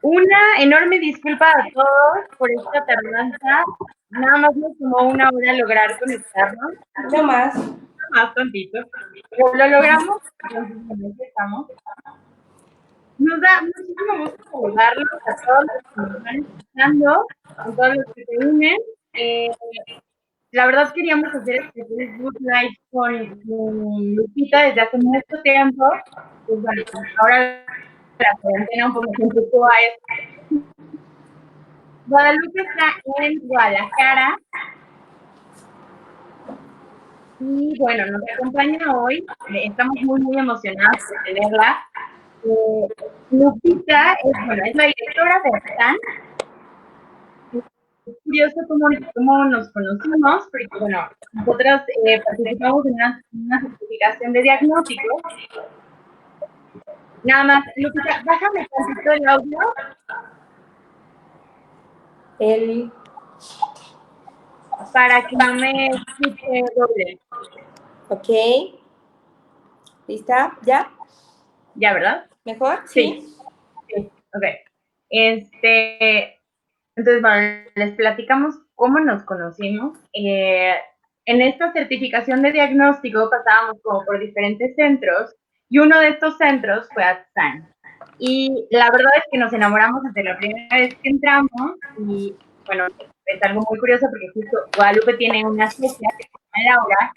Una enorme disculpa a todos por esta tardanza. Nada más nos tomó una hora lograr conectarnos. No más. Más tantito. Pero lo logramos. Entonces, bueno, aquí estamos. Nos da muchísimo gusto saludarlos a todos los que nos están escuchando, a todos los que se unen. La verdad queríamos hacer este Facebook Live con Lupita desde hace mucho tiempo. Pues bueno, ahora la cuarentena un poco se empezó a esto. Guadalupe está en Guadalajara y bueno, nos acompaña hoy. Estamos muy emocionados de tenerla. Lupita es la directora de AXAN. Es curioso cómo nos conocimos, porque bueno, nosotros participamos en una certificación de diagnóstico. Nada más, Lupita, bájame un poquito el audio. Para que no me escuche doble. Ok. ¿Lista? ¿Ya? ¿Ya, verdad? ¿Mejor? Sí. Ok. Entonces, bueno, les platicamos cómo nos conocimos. En esta certificación de diagnóstico pasábamos como por diferentes centros y uno de estos centros fue AXAN. Y la verdad es que nos enamoramos desde la primera vez que entramos y bueno, es algo muy curioso porque justo Guadalupe tiene una socia que se llama Laura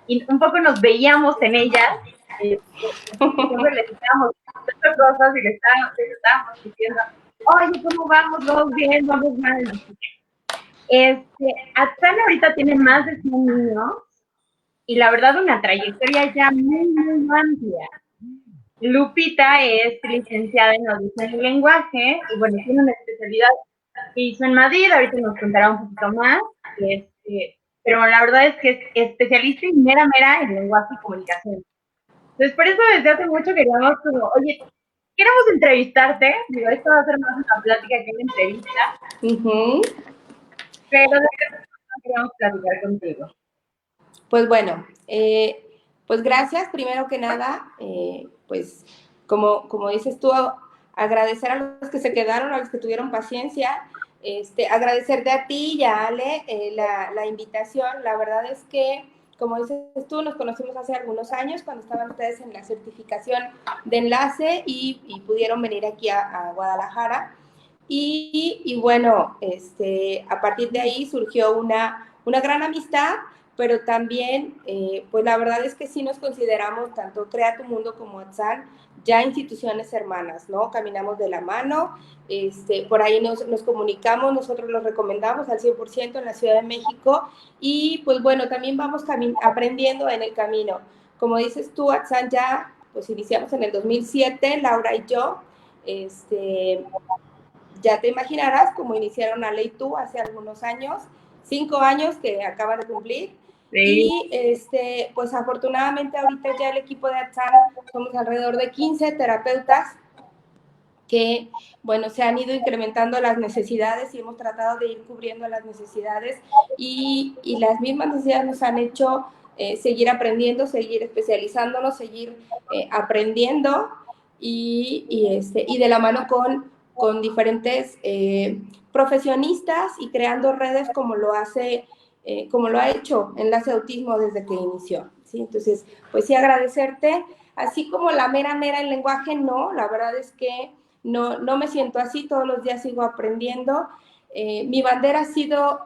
y un poco nos veíamos en ellas, siempre les estábamos diciendo cosas y les estábamos diciendo, oye, ¿cómo vamos? ¿Vamos bien? ¿Vamos mal? Axan ahorita tiene más de 100 niños y la verdad una trayectoria ya muy amplia. Lupita es licenciada en audición y lenguaje y bueno, tiene una especialidad que hizo en Madrid, ahorita nos contará un poquito más, pero la verdad es que es especialista y mera en lenguaje y comunicación. Entonces, por eso desde hace mucho queríamos como, oye, queremos entrevistarte, digo, esto va a ser más una plática que una entrevista, pero de qué queremos platicar contigo. Pues bueno, pues gracias, primero que nada, pues como dices tú, agradecer a los que se quedaron, a los que tuvieron paciencia, agradecerte a ti y a Ale la invitación. La verdad es que, como dices tú, nos conocimos hace algunos años cuando estaban ustedes en la certificación de enlace y pudieron venir aquí a Guadalajara. Y bueno, a partir de ahí surgió una gran amistad, pero también, pues la verdad es que sí nos consideramos, tanto Crea Tu Mundo como AXAN, ya instituciones hermanas, ¿no? Caminamos de la mano, por ahí nos comunicamos, nosotros los recomendamos al 100% en la Ciudad de México y pues bueno, también vamos aprendiendo en el camino. Como dices tú, AXAN ya, pues iniciamos en el 2007, Laura y yo, ya te imaginarás cómo iniciaron Ale y tú hace algunos años, 5 años que acaban de cumplir. Sí. Y pues afortunadamente ahorita ya el equipo de AXAN somos alrededor de 15 terapeutas que, bueno, se han ido incrementando las necesidades y hemos tratado de ir cubriendo las necesidades y las mismas necesidades nos han hecho seguir aprendiendo, seguir especializándonos, seguir aprendiendo y de la mano con diferentes profesionistas y creando redes como lo ha hecho Enlace Autismo desde que inició, ¿sí? Entonces, pues sí, agradecerte, así como la mera el lenguaje, no, la verdad es que no me siento así, todos los días sigo aprendiendo. Mi bandera ha sido,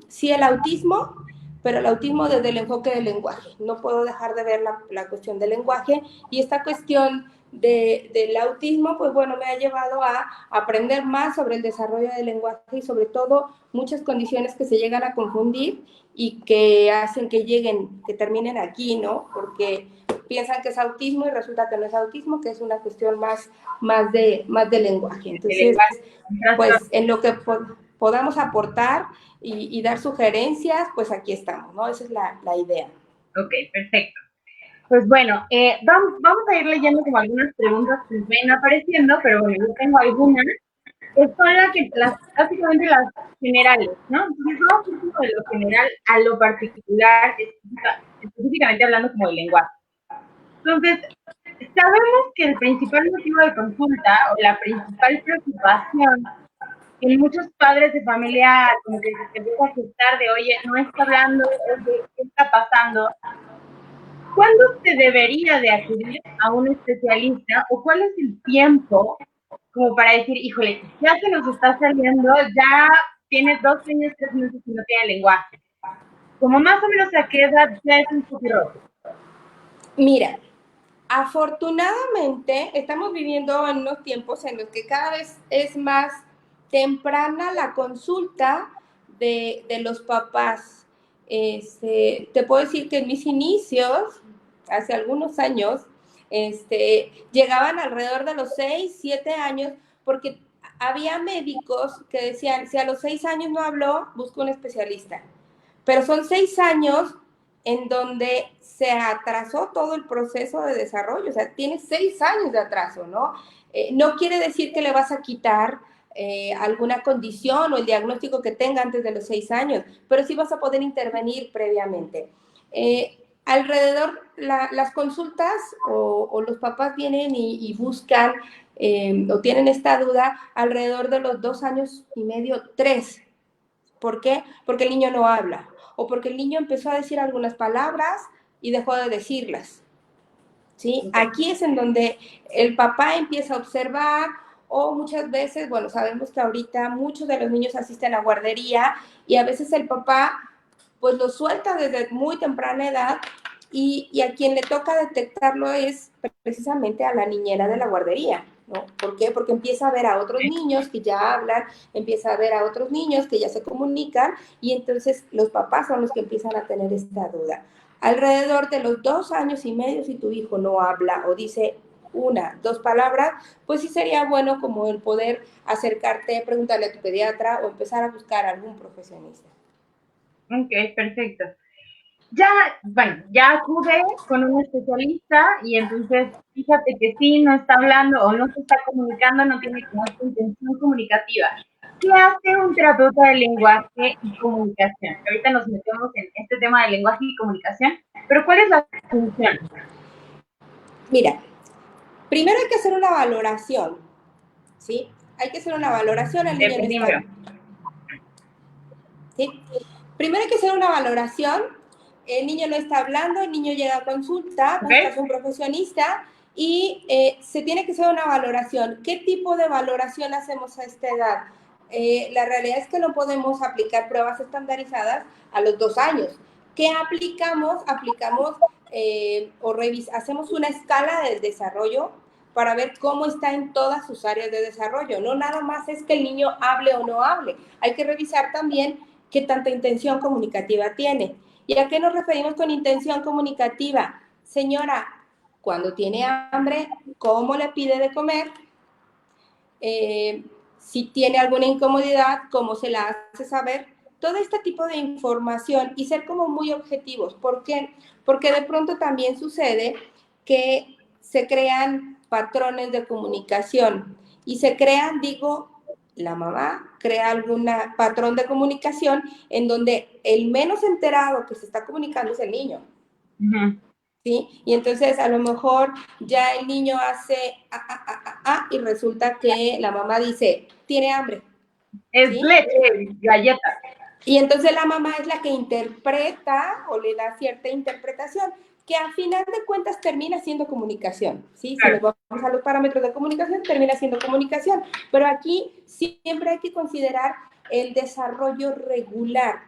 sí, el autismo, pero el autismo desde el enfoque del lenguaje. No puedo dejar de ver la cuestión del lenguaje y esta cuestión del autismo, pues bueno, me ha llevado a aprender más sobre el desarrollo del lenguaje y sobre todo muchas condiciones que se llegan a confundir y que hacen que terminen aquí, ¿no? Porque piensan que es autismo y resulta que no es autismo, que es una cuestión más de lenguaje. Entonces, pues en lo que podamos aportar y dar sugerencias, pues aquí estamos, ¿no? Esa es la idea. Ok, perfecto. Pues bueno, vamos a ir leyendo como algunas preguntas que ven apareciendo, pero bueno, yo tengo algunas que son básicamente las generales, ¿no? Entonces vamos a ir de lo general a lo particular, específicamente hablando como del lenguaje. Entonces, Sabemos que el principal motivo de consulta o la principal preocupación en muchos padres de familia como que se empieza a asustar de, oye, no está hablando, oye, ¿qué está pasando? ¿Cuándo se debería de acudir a un especialista o cuál es el tiempo como para decir, híjole, ya se nos está saliendo, ya tiene 2 años, 3 meses y no tiene lenguaje? Como más o menos a qué edad ya es un poquito rojo. Mira, afortunadamente estamos viviendo en unos tiempos en los que cada vez es más temprana la consulta de los papás. Te puedo decir que en mis inicios, hace algunos años, llegaban alrededor de los 6, 7 años, porque había médicos que decían, si a los 6 años no habló, busca un especialista. Pero son 6 años en donde se atrasó todo el proceso de desarrollo, o sea, tiene 6 años de atraso, ¿no? No quiere decir que le vas a quitar alguna condición o el diagnóstico que tenga antes de los 6 años, pero sí vas a poder intervenir previamente. Alrededor, las consultas o los papás vienen y buscan o tienen esta duda alrededor de los 2 años y medio, 3. ¿Por qué? Porque el niño no habla o porque el niño empezó a decir algunas palabras y dejó de decirlas. ¿Sí? Okay. Aquí es en donde el papá empieza a observar o muchas veces, bueno, sabemos que ahorita muchos de los niños asisten a guardería y a veces el papá pues lo suelta desde muy temprana edad y a quien le toca detectarlo es precisamente a la niñera de la guardería, ¿no? ¿Por qué? Porque empieza a ver a otros niños que ya hablan, empieza a ver a otros niños que ya se comunican y entonces los papás son los que empiezan a tener esta duda. Alrededor de los 2 años y medio, si tu hijo no habla o dice 1, 2 palabras, pues sí sería bueno como el poder acercarte, preguntarle a tu pediatra o empezar a buscar a algún profesionista. Ok, perfecto. Ya, bueno, ya acude con un especialista y entonces fíjate que sí, no está hablando o no se está comunicando, no tiene como esta intención comunicativa. ¿Qué hace un terapeuta de lenguaje y comunicación? Ahorita nos metemos en este tema de lenguaje y comunicación, pero ¿cuál es la función? Mira, primero hay que hacer una valoración, ¿sí? Hay que hacer una valoración, el niño no Primero. está, ¿sí? Primero hay que hacer una valoración, el niño no está hablando, el niño llega a consulta, buscas ¿Ok? un profesionista y se tiene que hacer una valoración. ¿Qué tipo de valoración hacemos a esta edad? La realidad es que no podemos aplicar pruebas estandarizadas a los 2 años. ¿Qué aplicamos? Aplicamos hacemos una escala del desarrollo para ver cómo está en todas sus áreas de desarrollo. No nada más es que el niño hable o no hable. Hay que revisar también qué tanta intención comunicativa tiene. ¿Y a qué nos referimos con intención comunicativa? Señora, cuando tiene hambre, ¿cómo le pide de comer? Si tiene alguna incomodidad, ¿cómo se la hace saber? Todo este tipo de información y ser como muy objetivos. ¿Por qué? Porque de pronto también sucede que se crean patrones de comunicación y se crean, digo, la mamá crea algún patrón de comunicación en donde el menos enterado que se está comunicando es el niño. Uh-huh. ¿Sí? Y entonces a lo mejor ya el niño hace y resulta que la mamá dice, tiene hambre. Es ¿Sí? leche, galleta. Y entonces la mamá es la que interpreta o le da cierta interpretación, que a final de cuentas termina siendo comunicación, ¿sí? Si nos Claro. vamos a los parámetros de comunicación, termina siendo comunicación. Pero aquí siempre hay que considerar el desarrollo regular.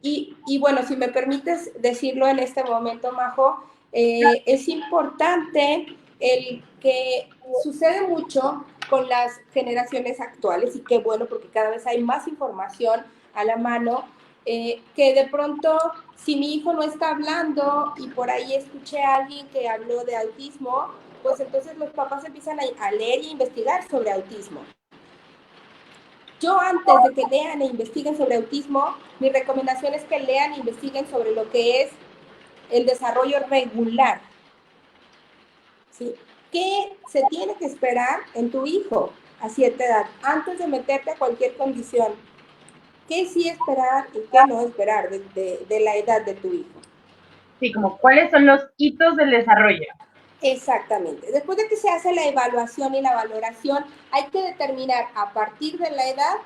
Y bueno, si me permites decirlo en este momento, Majo, es importante el que sucede mucho con las generaciones actuales y qué bueno porque cada vez hay más información a la mano, que de pronto si mi hijo no está hablando y por ahí escuché a alguien que habló de autismo, pues entonces los papás empiezan a leer y a investigar sobre autismo. Yo antes de que lean e investiguen sobre autismo, mi recomendación es que lean e investiguen sobre lo que es el desarrollo regular. ¿Sí? ¿Qué se tiene que esperar en tu hijo a cierta edad antes de meterte a cualquier condición? ¿Qué sí esperar y qué no esperar de la edad de tu hijo? Sí, como cuáles son los hitos del desarrollo. Exactamente. Después de que se hace la evaluación y la valoración, hay que determinar a partir de la edad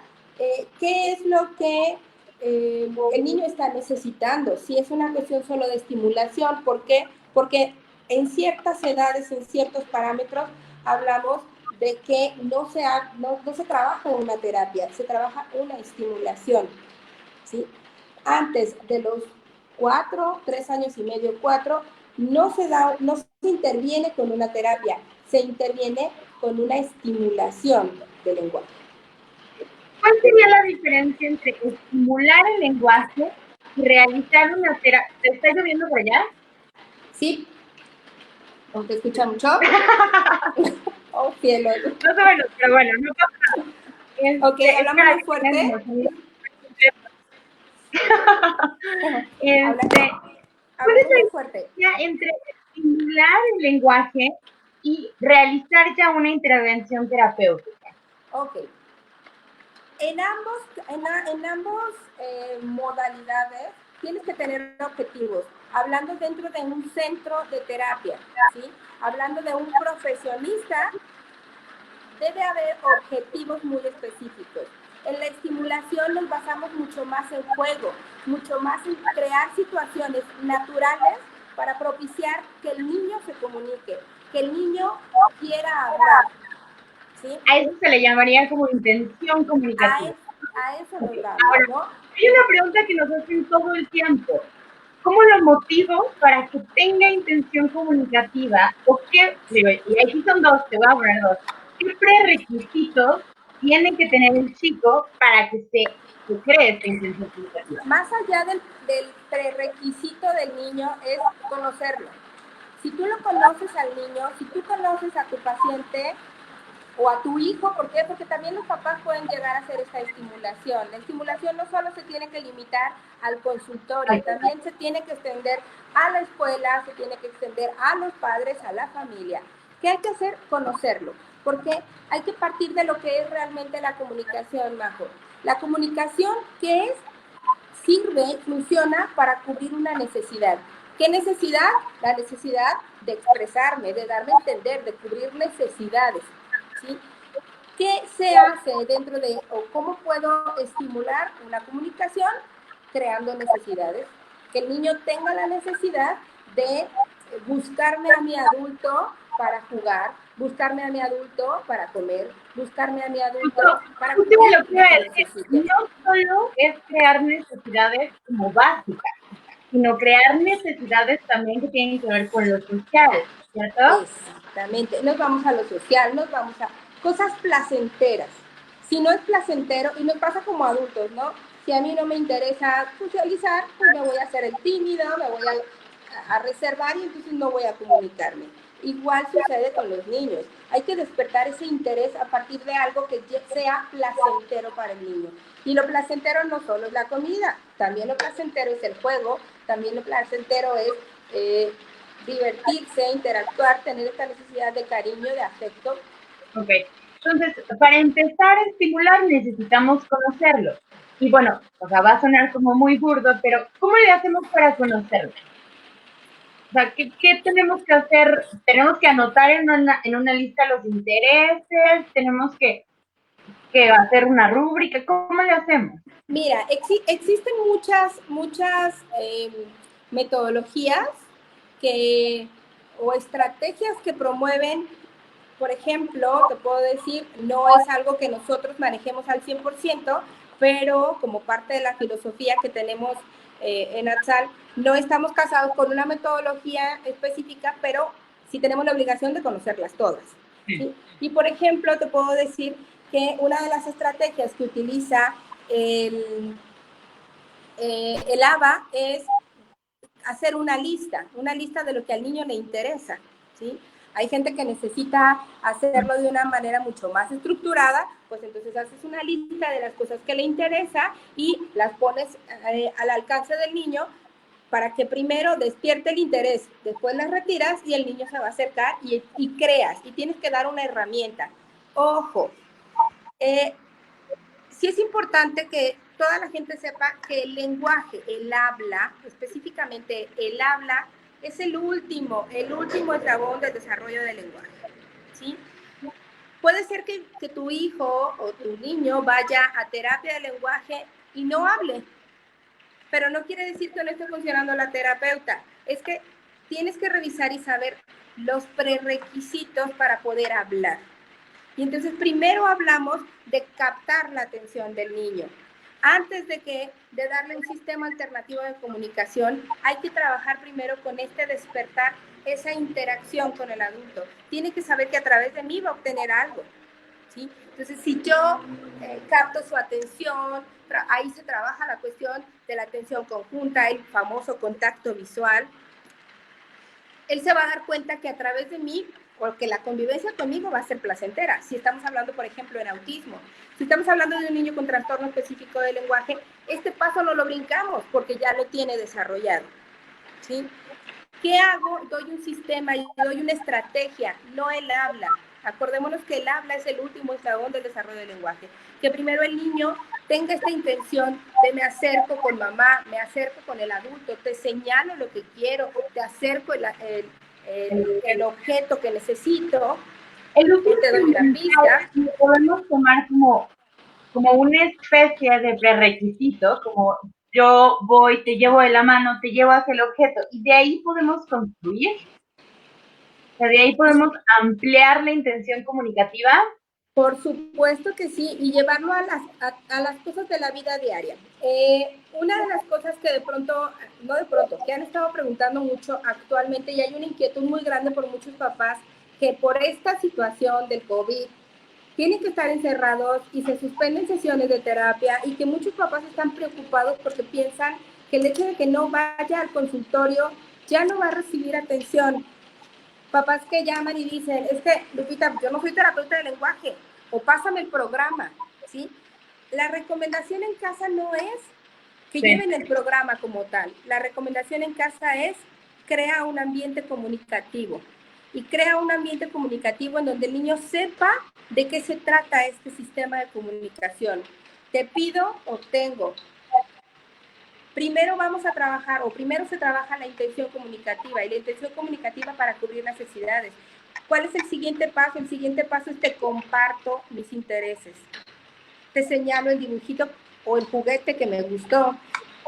qué es lo que el niño está necesitando. Si es una cuestión solo de estimulación, ¿por qué? Porque en ciertas edades, en ciertos parámetros, hablamos de que no se trabaja una terapia, se trabaja una estimulación, ¿sí? Antes de los 3 años y medio, 4, no se interviene con una terapia, se interviene con una estimulación del lenguaje. ¿Cuál sería la diferencia entre estimular el lenguaje y realizar una terapia? ¿Te está lloviendo por allá? ¿Sí? ¿Te escucha mucho? Oh, cielo. No sé, bueno, pero bueno, no pasa nada. Ok, Es hablamos para muy que tengan fuerte. como sonido. Habla, ¿Cuál es hablamos la muy fuerte. diferencia entre estimular el lenguaje y realizar ya una intervención terapéutica? Ok. En ambos modalidades tienes que tener objetivos. Hablando dentro de un centro de terapia, ¿sí? Hablando de un profesionista, debe haber objetivos muy específicos. En la estimulación nos basamos mucho más en juego, mucho más en crear situaciones naturales para propiciar que el niño se comunique, que el niño quiera hablar, ¿sí? A eso se le llamaría como intención A, comunicativa. es, a eso nos Okay. vamos, Ahora, ¿no? hay una pregunta que nos hacen todo el tiempo. ¿Cómo lo motivo para que tenga intención comunicativa? ¿O qué? Y aquí son dos, te voy a poner dos. ¿Qué prerequisitos tiene que tener el chico para que se cree esta intención comunicativa? Más allá del prerequisito del niño es conocerlo. Si tú lo conoces al niño, si tú conoces a tu paciente o a tu hijo, ¿por qué? Porque también los papás pueden llegar a hacer esta estimulación. La estimulación no solo se tiene que limitar al consultorio, también se tiene que extender a la escuela, se tiene que extender a los padres, a la familia. ¿Qué hay que hacer? Conocerlo, porque hay que partir de lo que es realmente la comunicación, Majo. La comunicación, ¿qué es? Sirve, funciona para cubrir una necesidad. ¿Qué necesidad? La necesidad de expresarme, de darme a entender, de cubrir necesidades, ¿sí? ¿Qué se hace dentro de, o cómo puedo estimular una comunicación? Creando necesidades. Que el niño tenga la necesidad de buscarme a mi adulto para jugar, buscarme a mi adulto para comer, buscarme a mi adulto para Justo cubrir lo que iba lo a que decir, necesite. no solo es crear necesidades como básicas, sino crear necesidades también que tienen que ver con lo social, ¿cierto? Exactamente, nos vamos a lo social, nos vamos a cosas placenteras. Si no es placentero, y nos pasa como adultos, ¿no? Si a mí no me interesa socializar, pues me voy a hacer el tímido, me voy a reservar y entonces no voy a comunicarme. Igual sucede con los niños. Hay que despertar ese interés a partir de algo que sea placentero para el niño. Y lo placentero no solo es la comida, también lo placentero es el juego, también lo placentero es divertirse, interactuar, tener esta necesidad de cariño, de afecto. Ok, entonces, para empezar a estimular necesitamos conocerlo. Y bueno, o sea, va a sonar como muy burdo, pero ¿cómo le hacemos para conocerlo? O sea, ¿qué tenemos que hacer? ¿Tenemos que anotar en una lista los intereses? ¿Tenemos que hacer una rúbrica? ¿Cómo le hacemos? Mira, existen muchas metodologías o estrategias que promueven. Por ejemplo, te puedo decir, no es algo que nosotros manejemos al 100%, pero como parte de la filosofía que tenemos en Atzal, no estamos casados con una metodología específica, pero sí tenemos la obligación de conocerlas todas, ¿sí? Y por ejemplo, te puedo decir que una de las estrategias que utiliza el ABA es hacer una lista de lo que al niño le interesa, ¿sí? Hay gente que necesita hacerlo de una manera mucho más estructurada, pues entonces haces una lista de las cosas que le interesa y las pones al alcance del niño para que primero despierte el interés, después las retiras y el niño se va a acercar y creas, y tienes que dar una herramienta. Ojo, sí es importante que toda la gente sepa que el lenguaje, el habla, específicamente el habla, es el último eslabón del desarrollo del lenguaje, ¿sí? Puede ser que tu hijo o tu niño vaya a terapia de lenguaje y no hable, pero no quiere decir que no esté funcionando la terapeuta. Es que tienes que revisar y saber los prerequisitos para poder hablar. Y entonces primero hablamos de captar la atención del niño. Antes de darle un sistema alternativo de comunicación, hay que trabajar primero con despertar esa interacción con el adulto. Tiene que saber que a través de mí va a obtener algo, ¿sí? Entonces, si yo capto su atención, ahí se trabaja la cuestión de la atención conjunta, el famoso contacto visual. Él se va a dar cuenta que a través de mí, porque la convivencia conmigo va a ser placentera. Si estamos hablando, por ejemplo, en autismo, si estamos hablando de un niño con trastorno específico del lenguaje, este paso no lo brincamos porque ya lo tiene desarrollado, ¿sí? ¿Qué hago? Doy un sistema y doy una estrategia, no el habla. Acordémonos que el habla es el último eslabón del desarrollo del lenguaje. Que primero el niño tenga esta intención de me acerco con mamá, me acerco con el adulto, te señalo lo que quiero, te acerco el objeto que necesito, El último te doy una pista. lo podemos tomar como una especie de prerequisito, como yo voy, te llevo de la mano, te llevo hacia el objeto, y de ahí podemos construir, o sea, de ahí podemos ampliar la intención comunicativa. Por supuesto que sí, y llevarlo a las cosas de la vida diaria. Una de las cosas que que han estado preguntando mucho actualmente, y hay una inquietud muy grande por muchos papás, que por esta situación del COVID tienen que estar encerrados y se suspenden sesiones de terapia, y que muchos papás están preocupados porque piensan que el hecho de que no vaya al consultorio ya no va a recibir atención. Papás que llaman y dicen, es que, Lupita, yo no soy terapeuta de lenguaje, o pásame el programa, ¿sí? La recomendación en casa no es que lleven el programa como tal. La recomendación en casa es crea un ambiente comunicativo. Y crea un ambiente comunicativo en donde el niño sepa de qué se trata este sistema de comunicación. Te pido, obtengo. Primero vamos a trabajar, o primero se trabaja la intención comunicativa, y la intención comunicativa para cubrir necesidades. ¿Cuál es el siguiente paso? El siguiente paso es te comparto mis intereses. Te señalo el dibujito o el juguete que me gustó,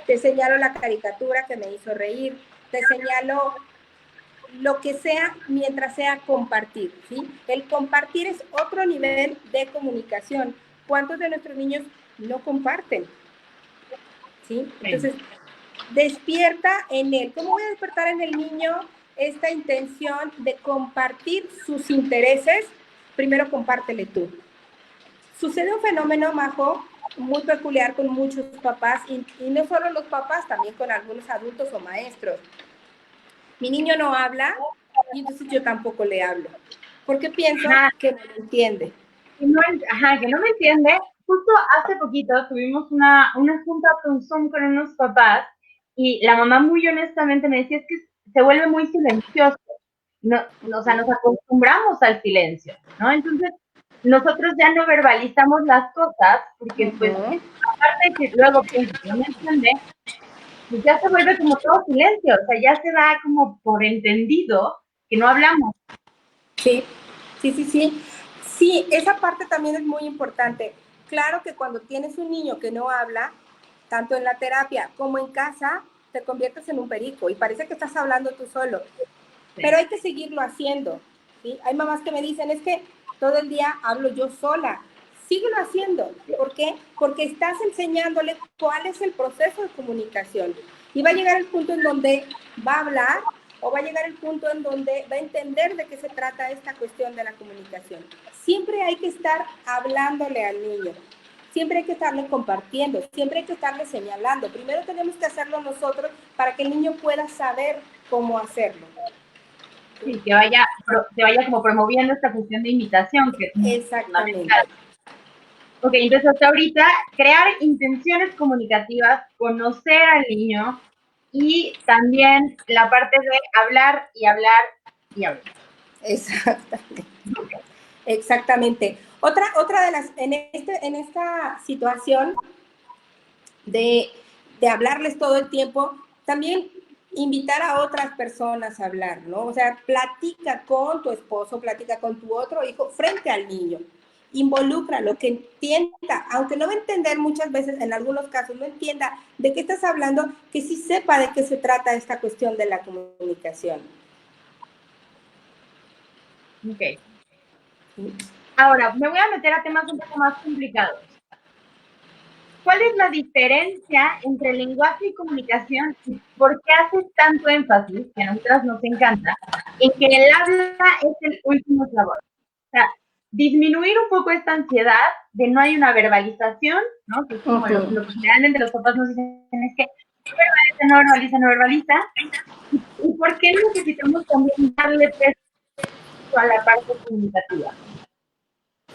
te señalo la caricatura que me hizo reír, te señalo lo que sea mientras sea compartir, ¿sí? El compartir es otro nivel de comunicación. ¿Cuántos de nuestros niños no comparten? ¿Sí? Entonces, despierta en él. ¿Cómo voy a despertar en el niño esta intención de compartir sus intereses? Primero, compártele tú. Sucede un fenómeno, Majo, muy peculiar con muchos papás, y no solo los papás, también con algunos adultos o maestros. Mi niño no habla, y entonces yo tampoco le hablo, porque pienso que no me entiende. Que no me entiende. Justo hace poquito tuvimos una junta con Zoom con unos papás, y la mamá muy honestamente me decía, es que se vuelve muy silencioso. O sea, nos acostumbramos al silencio, ¿no? Entonces, nosotros ya no verbalizamos las cosas, porque pues, aparte de que luego piensa que no me entiende, pues ya se vuelve como todo silencio, o sea, ya se da como por entendido que no hablamos. Sí, sí, sí, sí. Sí, esa parte también es muy importante. Claro que cuando tienes un niño que no habla, tanto en la terapia como en casa, te conviertes en un perico y parece que estás hablando tú solo. Sí. Pero hay que seguirlo haciendo, ¿sí? Hay mamás que me dicen, es que todo el día hablo yo sola. Síguelo haciendo. ¿Por qué? Porque estás enseñándole cuál es el proceso de comunicación. Y va a llegar el punto en donde va a hablar, o va a llegar el punto en donde va a entender de qué se trata esta cuestión de la comunicación. Siempre hay que estar hablándole al niño. Siempre hay que estarle compartiendo, siempre hay que estarle señalando. Primero tenemos que hacerlo nosotros para que el niño pueda saber cómo hacerlo. Sí, que vaya como promoviendo esta cuestión de imitación. Que exactamente. Ok, entonces hasta ahorita, crear intenciones comunicativas, conocer al niño, y también la parte de hablar y hablar y hablar. Exactamente. Exactamente. Otra de las, en esta situación de hablarles todo el tiempo, también invitar a otras personas a hablar, ¿no? O sea, platica con tu esposo, platica con tu otro hijo frente al niño. Involucra lo que entienda, aunque no va a entender muchas veces, en algunos casos no entienda de qué estás hablando, que sí sepa de qué se trata esta cuestión de la comunicación. Ok. Ahora, me voy a meter a temas un poco más complicados. ¿Cuál es la diferencia entre lenguaje y comunicación y por qué haces tanto énfasis, que a nosotras nos encanta, en que el habla es el último eslabón? O sea, disminuir un poco esta ansiedad de no hay una verbalización, ¿no? Que es como lo que generalmente los papás nos dicen es que no verbaliza, no verbaliza. ¿Y por qué necesitamos también darle peso a la parte comunicativa?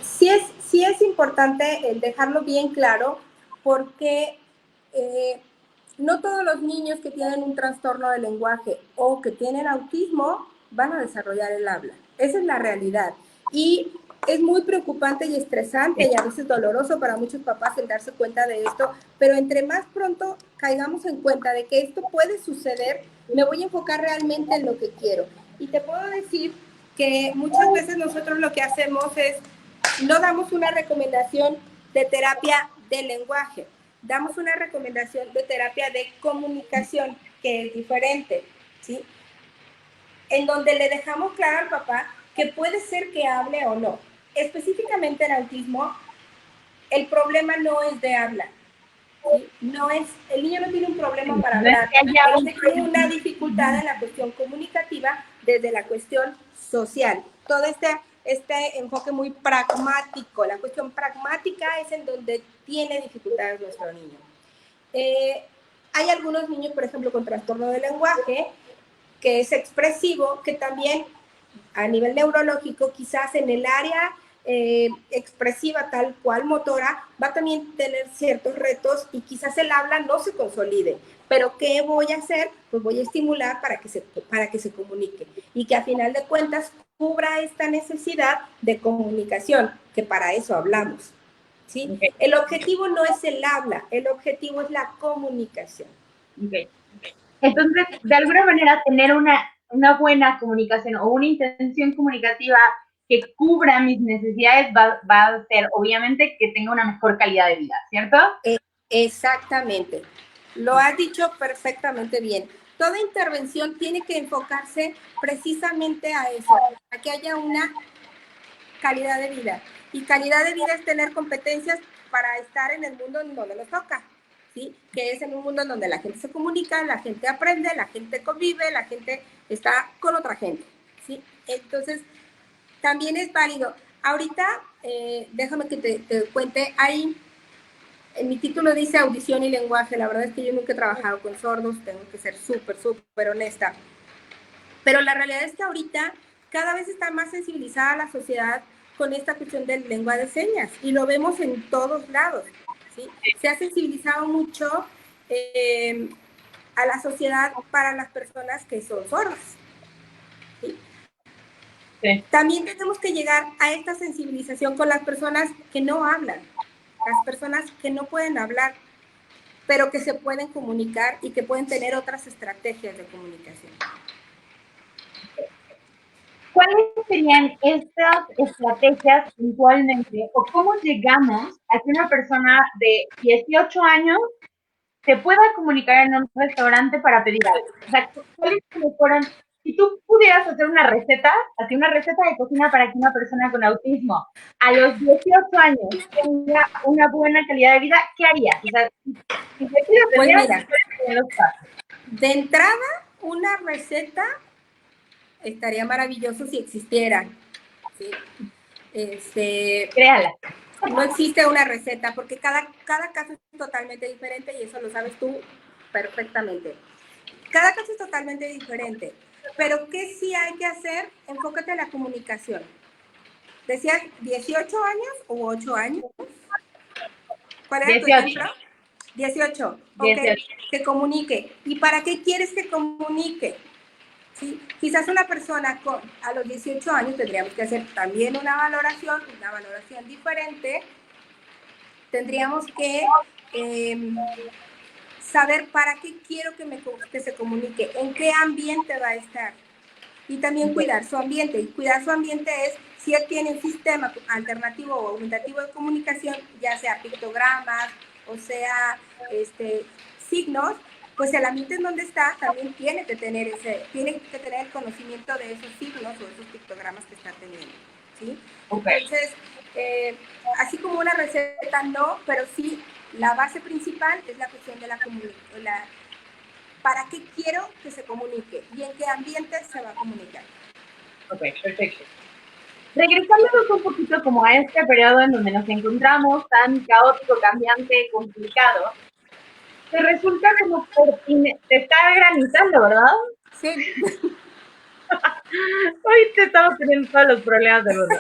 Sí es importante el dejarlo bien claro, porque no todos los niños que tienen un trastorno de lenguaje o que tienen autismo van a desarrollar el habla. Esa es la realidad. Y es muy preocupante y estresante y a veces doloroso para muchos papás el darse cuenta de esto, pero entre más pronto caigamos en cuenta de que esto puede suceder, me voy a enfocar realmente en lo que quiero. Y te puedo decir que muchas veces nosotros lo que hacemos es, no damos una recomendación de terapia de lenguaje, damos una recomendación de terapia de comunicación, que es diferente, ¿sí? En donde le dejamos claro al papá que puede ser que hable o no. Específicamente en autismo, el problema no es de habla, ¿sí? No es, el niño no tiene un problema para hablar, es que tiene una dificultad en la cuestión comunicativa desde la cuestión social. Todo este enfoque muy pragmático, la cuestión pragmática es en donde tiene dificultades nuestro niño. Hay algunos niños, por ejemplo, con trastorno de lenguaje, que es expresivo, que también a nivel neurológico, quizás en el área expresiva tal cual motora, va a también tener ciertos retos y quizás el habla no se consolide. Pero ¿qué voy a hacer? Pues voy a estimular para que se comunique y que a final de cuentas cubra esta necesidad de comunicación, que para eso hablamos, ¿sí? Okay. El objetivo no es el habla, el objetivo es la comunicación. Okay. Entonces, de alguna manera, tener una buena comunicación o una intención comunicativa que cubra mis necesidades va a ser, obviamente, que tenga una mejor calidad de vida, ¿cierto? Exactamente. Lo has dicho perfectamente bien. Toda intervención tiene que enfocarse precisamente a eso, a que haya una calidad de vida. Y calidad de vida es tener competencias para estar en el mundo en donde nos toca, ¿sí? Que es en un mundo en donde la gente se comunica, la gente aprende, la gente convive, la gente está con otra gente, ¿sí? Entonces, también es válido. Ahorita, déjame que te cuente, en mi título dice audición y lenguaje. La verdad es que yo nunca he trabajado con sordos, tengo que ser súper honesta. Pero la realidad es que ahorita cada vez está más sensibilizada la sociedad con esta cuestión del lengua de señas y lo vemos en todos lados, ¿sí? Se ha sensibilizado mucho a la sociedad para las personas que son sordas, ¿sí? Sí. También tenemos que llegar a esta sensibilización con las personas que no hablan, las personas que no pueden hablar, pero que se pueden comunicar y que pueden tener otras estrategias de comunicación. ¿Cuáles serían estas estrategias puntualmente o cómo llegamos a que una persona de 18 años se pueda comunicar en un restaurante para pedir algo? O sea, ¿cuáles fueron? Si tú pudieras hacer una receta de cocina para que una persona con autismo a los 18 años tenga una buena calidad de vida, ¿qué harías? O sea, pues mira, de entrada, una receta estaría maravilloso si existiera, ¿sí? Créala. No existe una receta porque cada caso es totalmente diferente y eso lo sabes tú perfectamente. Cada caso es totalmente diferente, pero ¿qué sí hay que hacer? Enfócate en la comunicación. ¿Decías 18 años o 8 años? ¿Cuál era 18. Tu ejemplo? 18. Ok, 18. Que comunique. ¿Y para qué quieres que comunique? ¿Sí? Quizás una persona a los 18 años tendríamos que hacer también una valoración diferente. Tendríamos que saber para qué quiero que se comunique, en qué ambiente va a estar. Y también cuidar su ambiente. Y cuidar su ambiente es, si él tiene un sistema alternativo o aumentativo de comunicación, ya sea pictogramas o sea signos, pues el ambiente en donde está también tiene que tener el conocimiento de esos signos o esos pictogramas que está teniendo, ¿sí? Okay. Entonces, así como una receta no, pero sí la base principal es la cuestión de la comunicación. ¿Para qué quiero que se comunique? ¿Y en qué ambiente se va a comunicar? Ok, perfecto. Regresándonos un poquito como a este periodo en donde nos encontramos, tan caótico, cambiante, complicado, te resulta como te está granizando, ¿verdad? Sí. Hoy te estamos teniendo todos los problemas del mundo.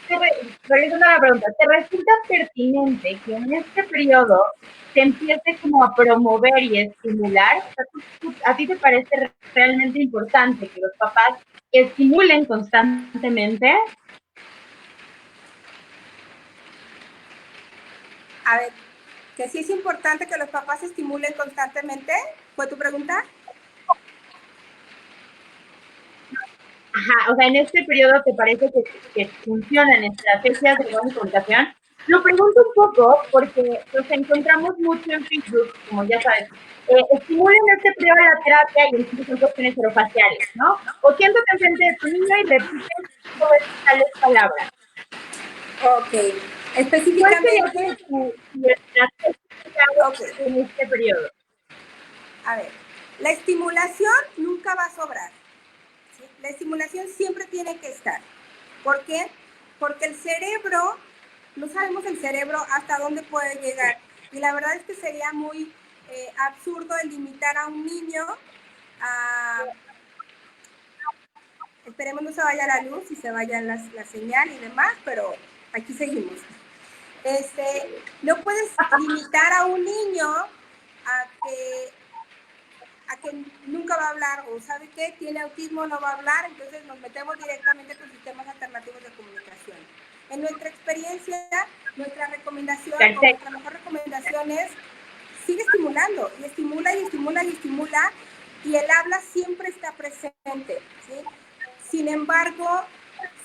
Okay. Regresando a la pregunta, ¿te resulta pertinente que en este periodo se empiece como a promover y estimular? O sea, ¿a ti te parece realmente importante que los papás estimulen constantemente? A ver, que sí es importante que los papás estimulen constantemente, ¿fue tu pregunta? Ajá, o sea, en este periodo te parece que funcionan estrategias de buena comunicación. Lo pregunto un poco porque nos encontramos mucho en Facebook, como ya sabes, estimulen este periodo la terapia y entonces son cuestiones orofaciales, ¿no? O siéntate enfrente de tu niño y repiten tales palabras. Ok, ¿Cuál sería específicamente. tu estrategia en este periodo? A ver, la estimulación nunca va a sobrar. ¿Sí? La estimulación siempre tiene que estar. ¿Por qué? Porque el cerebro, no sabemos el cerebro hasta dónde puede llegar. Y la verdad es que sería muy absurdo el limitar a un niño a... Esperemos no se vaya la luz y se vaya la señal y demás, pero aquí seguimos. No puedes limitar a un niño a que nunca va a hablar, o sabe qué, tiene autismo, no va a hablar, entonces nos metemos directamente con sistemas alternativos de comunicación. En nuestra experiencia, nuestra recomendación, o nuestra mejor recomendación es, sigue estimulando, y estimula, y estimula, y estimula, y el habla siempre está presente, ¿sí? Sin embargo,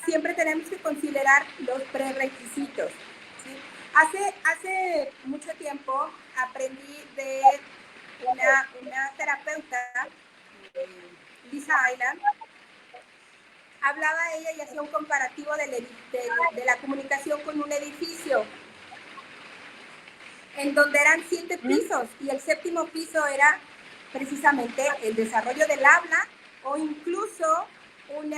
siempre tenemos que considerar los prerequisitos, ¿sí? Hace mucho tiempo aprendí de una terapeuta, Lisa Island. Hablaba ella y hacía un comparativo de la comunicación con un edificio, en donde eran 7 pisos, y el séptimo piso era precisamente el desarrollo del habla o incluso un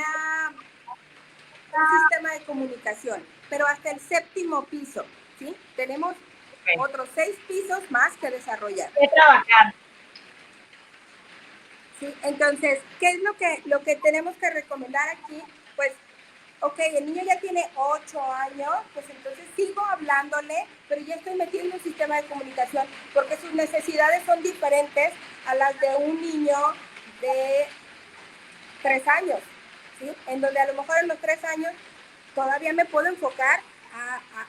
sistema de comunicación, pero hasta el séptimo piso, ¿sí? Tenemos otros 6 pisos más que desarrollar. Que trabajar. ¿Sí? Entonces, ¿qué es lo que tenemos que recomendar aquí? Pues, ok, el niño ya tiene 8 años, pues entonces sigo hablándole, pero ya estoy metiendo un sistema de comunicación porque sus necesidades son diferentes a las de un niño de 3 años, ¿sí? En donde a lo mejor en los 3 años todavía me puedo enfocar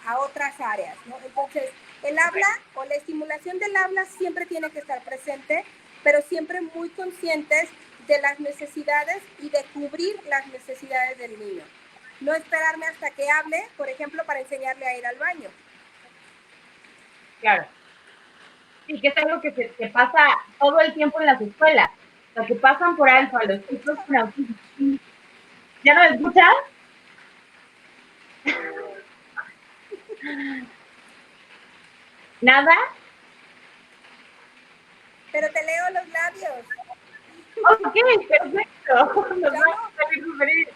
a otras áreas, ¿no? Entonces, el habla o la estimulación del habla siempre tiene que estar presente, pero siempre muy conscientes de las necesidades y de cubrir las necesidades del niño. No esperarme hasta que hable, por ejemplo, para enseñarle a ir al baño. Claro. Y que es algo que pasa todo el tiempo en las escuelas. O sea, que pasan por alto a los chicos con autismo. ¿Ya no me escuchas? ¿Nada? Pero te leo los labios. Ok, perfecto. Nos vamos a recuperar.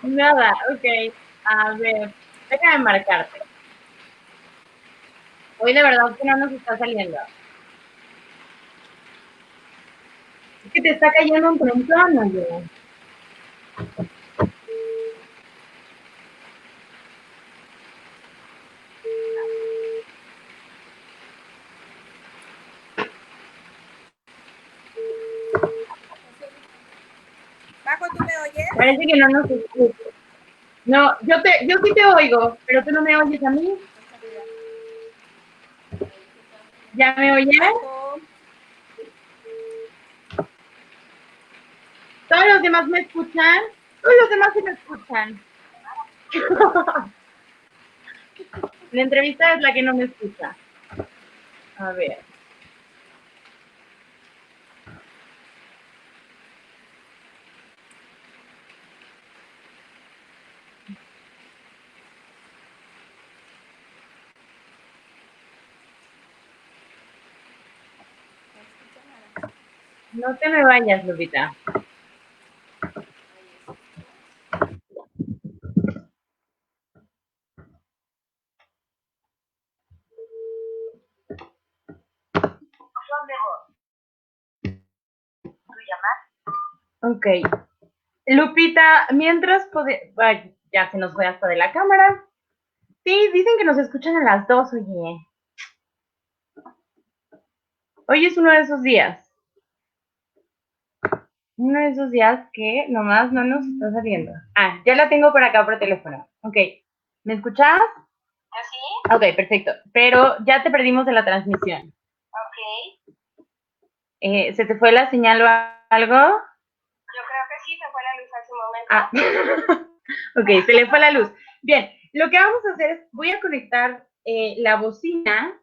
Nada, ok. A ver, déjame marcarte. Hoy de verdad que no nos está saliendo. Es que te está cayendo un troncón, oye. Paco, ¿tú me oyes? Parece que no nos escucha. No, yo sí te oigo, pero tú no me oyes a mí. ¿Ya me oyen? ¿Todos los demás me escuchan? Todos los demás sí me escuchan. La entrevista es la que no me escucha. A ver. No te me vayas, Lupita. Ok. Lupita, mientras ya se nos fue hasta de la cámara. Sí, dicen que nos escuchan a las 2, oye. Hoy es uno de esos días. Uno de esos días que nomás no nos está saliendo. Ah, ya la tengo por acá por teléfono. Ok. ¿Me escuchas? ¿Así? Ok, perfecto. Pero ya te perdimos de la transmisión. Ok. ¿Se te fue la señal o algo? Yo creo que sí, se fue la luz hace un momento. Ah. Ok, se le fue la luz. Bien, lo que vamos a hacer es, voy a conectar la bocina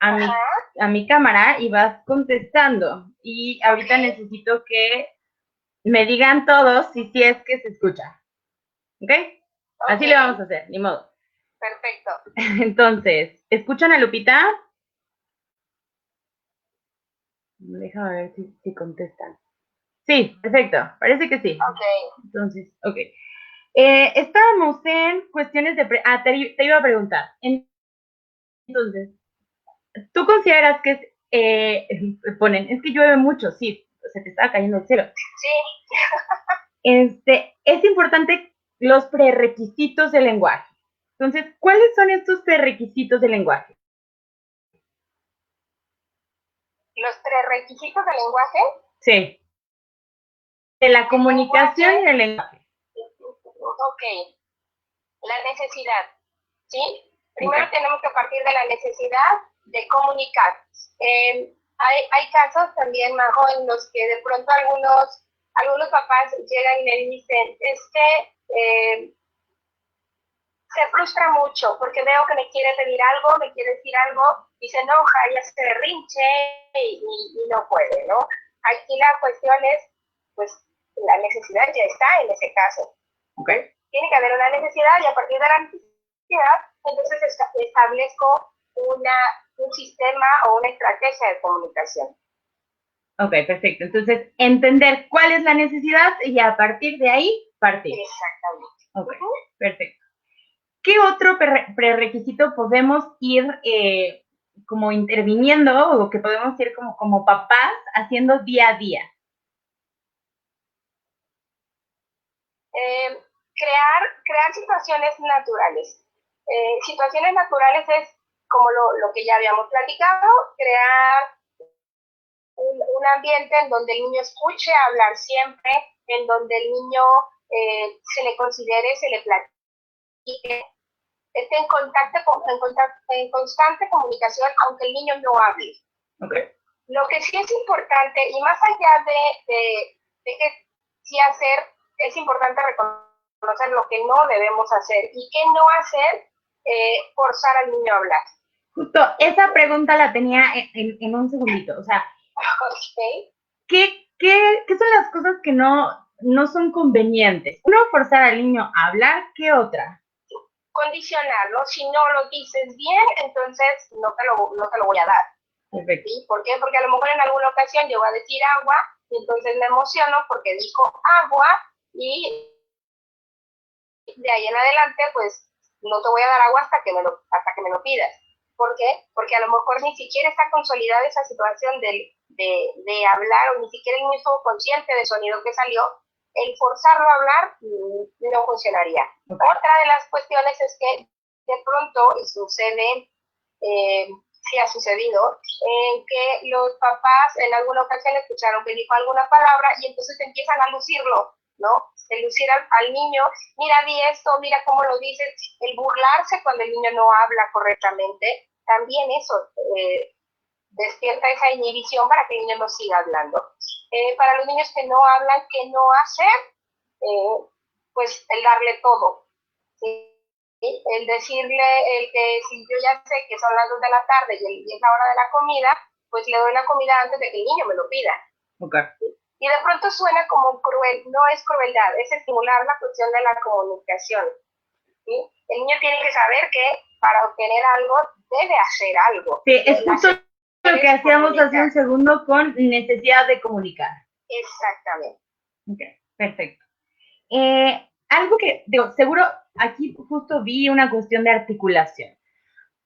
a mi cámara y vas contestando. Y ahorita necesito que me digan todos si sí es que se escucha. ¿Ok? Así le vamos a hacer, ni modo. Perfecto. Entonces, ¿escuchan a Lupita? Déjame ver si contestan. Sí, perfecto. Parece que sí. Ok. Entonces, ok. Estábamos en cuestiones de... te iba a preguntar. Entonces, ¿tú consideras que es que llueve mucho? Sí, se te está cayendo el cielo. Sí. Es importante los prerequisitos del lenguaje. Entonces, ¿cuáles son estos prerequisitos del lenguaje? ¿Los prerequisitos del lenguaje? Sí. De la comunicación y del lenguaje. Ok. La necesidad, ¿sí? Primero tenemos que partir de la necesidad de comunicar. Hay casos también, Majo, en los que de pronto algunos papás llegan y me dicen, se frustra mucho porque veo que me quiere pedir algo, me quiere decir algo y se enoja y hace berrinche y no puede, ¿no? Aquí la cuestión es, pues, la necesidad ya está en ese caso. Okay. Tiene que haber una necesidad y a partir de la necesidad, entonces establezco un sistema o una estrategia de comunicación. Ok, perfecto. Entonces, entender cuál es la necesidad y a partir de ahí partir. Exactamente. Ok, perfecto. ¿Qué otro prerequisito podemos ir como interviniendo o que podemos ir como papás haciendo día a día? Crear situaciones naturales. Situaciones naturales es como lo que ya habíamos platicado, crear un ambiente en donde el niño escuche hablar siempre, en donde el niño se le considere, se le platique, esté en constante comunicación, aunque el niño no hable. Okay. Lo que sí es importante, y más allá de que sí hacer, es importante reconocer lo que no debemos hacer y qué no hacer, forzar al niño a hablar. Justo esa pregunta la tenía en un segundito. O sea, okay. ¿Qué son las cosas que no son convenientes? Uno, forzar al niño a hablar, ¿qué otra? Condicionarlo. Si no lo dices bien, entonces no te lo voy a dar. Perfecto. ¿Sí? ¿Por qué? Porque a lo mejor en alguna ocasión yo voy a decir agua y entonces me emociono porque dijo agua y de ahí en adelante pues no te voy a dar agua hasta que me lo pidas. ¿Por qué? Porque a lo mejor ni siquiera está consolidada esa situación de hablar o ni siquiera el niño estuvo consciente del sonido que salió. El forzarlo a hablar no funcionaría. Okay. Otra de las cuestiones es que de pronto, y sucede, sí ha sucedido, en que los papás en alguna ocasión escucharon que dijo alguna palabra y entonces empiezan a lucirlo, ¿no? El lucir al niño, mira, di esto, mira cómo lo dices, el burlarse cuando el niño no habla correctamente, también eso despierta esa inhibición para que el niño no siga hablando. Para los niños que no hablan, ¿qué no hacer? Pues el darle todo, ¿sí? El decirle, el que si yo ya sé que son las 2 de la tarde y es la hora de la comida, pues le doy la comida antes de que el niño me lo pida. Okay. Y de pronto suena como cruel, no es crueldad, es estimular la cuestión de la comunicación, ¿sí? El niño tiene que saber que para obtener algo debe hacer algo. Sí, es justo lo que hacíamos comunicar. hace un segundo con necesidad de comunicar. Exactamente. Ok, perfecto. Algo que, digo, seguro aquí justo vi una cuestión de articulación.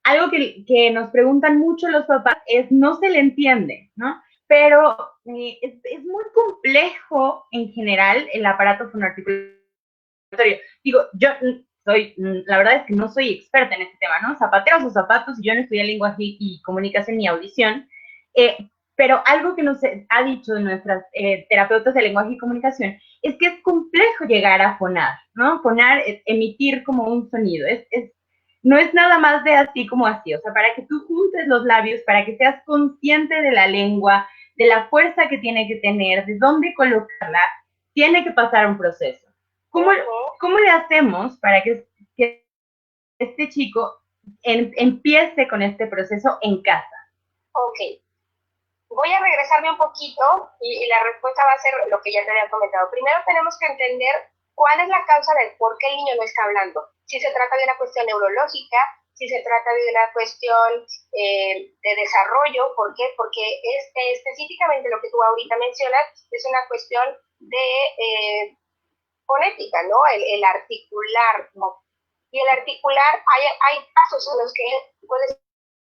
Algo que nos preguntan mucho los papás es, no se le entiende, ¿no? Pero es muy complejo en general el aparato fonoarticulatorio. Digo, yo soy, la verdad es que no soy experta en este tema, ¿no? Zapateo sus zapatos y yo no estudié lenguaje y comunicación ni audición, pero algo que nos ha dicho nuestras terapeutas de lenguaje y comunicación es que es complejo llegar a fonar, ¿no? Fonar es emitir como un sonido, no es nada más de así como así, o sea, para que tú juntes los labios, para que seas consciente de la lengua, de la fuerza que tiene que tener, de dónde colocarla, tiene que pasar un proceso. ¿Cómo le hacemos para que este chico empiece con este proceso en casa? Ok. Voy a regresarme un poquito y la respuesta va a ser lo que ya te había comentado. Primero tenemos que entender cuál es la causa del por qué el niño no está hablando. Si se trata de una cuestión neurológica, si se trata de una cuestión de desarrollo. ¿Por qué? Porque específicamente lo que tú ahorita mencionas es una cuestión de fonética, ¿no? El articular, ¿no? Y el articular, hay casos en los que puede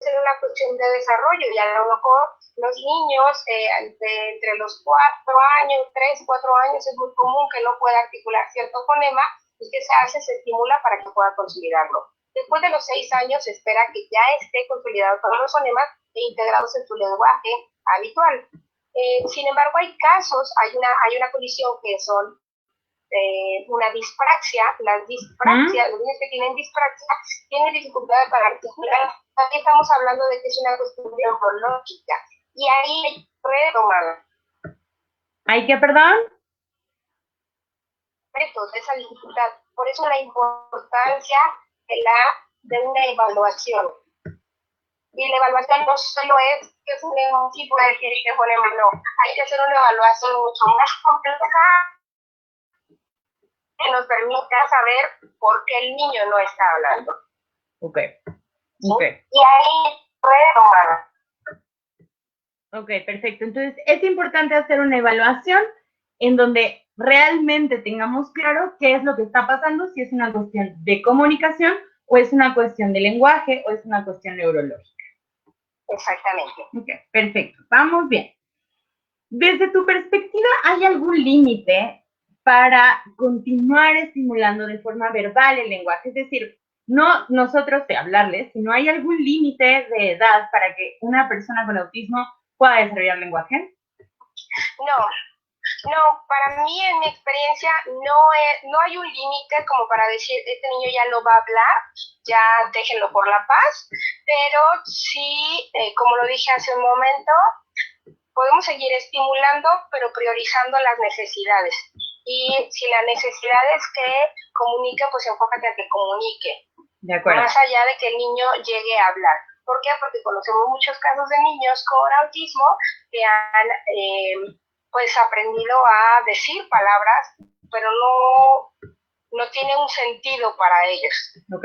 ser una cuestión de desarrollo, y a lo mejor los niños entre los 4 años, 3, 4 años, es muy común que no pueda articular cierto fonema, y que se hace, se estimula para que pueda consolidarlo. Después de los 6 años se espera que ya esté consolidado todos los fonemas e integrados en su lenguaje habitual. Sin embargo, hay casos, hay una condición que son una dispraxia. Las dispraxias, los niños que tienen dispraxia tienen dificultades para articular. Aquí estamos hablando de que es una cuestión neurológica, y ahí hay que retomar. ¿Hay que, perdón? De esa dificultad. Por eso la importancia de una evaluación. Y la evaluación no solo es que un tipo de que ponemos, no. Hay que hacer una evaluación mucho más compleja que nos permita saber por qué el niño no está hablando. Ok. Okay. Y ahí retomar. Ok, perfecto. Entonces, es importante hacer una evaluación en donde realmente tengamos claro qué es lo que está pasando, si es una cuestión de comunicación o es una cuestión de lenguaje o es una cuestión neurológica. Exactamente. Ok, perfecto. Vamos bien. Desde tu perspectiva, ¿hay algún límite para continuar estimulando de forma verbal el lenguaje? Es decir, no nosotros de hablarles, sino hay algún límite de edad para que una persona con autismo pueda desarrollar lenguaje. No, para mí, en mi experiencia, no hay un límite como para decir, este niño ya no va a hablar, ya déjenlo por la paz, pero sí, como lo dije hace un momento, podemos seguir estimulando, pero priorizando las necesidades. Y si la necesidad es que comunique, pues enfócate a que comunique. De acuerdo. Más allá de que el niño llegue a hablar. ¿Por qué? Porque conocemos muchos casos de niños con autismo que han pues aprendido a decir palabras, pero no tiene un sentido para ellos. Ok.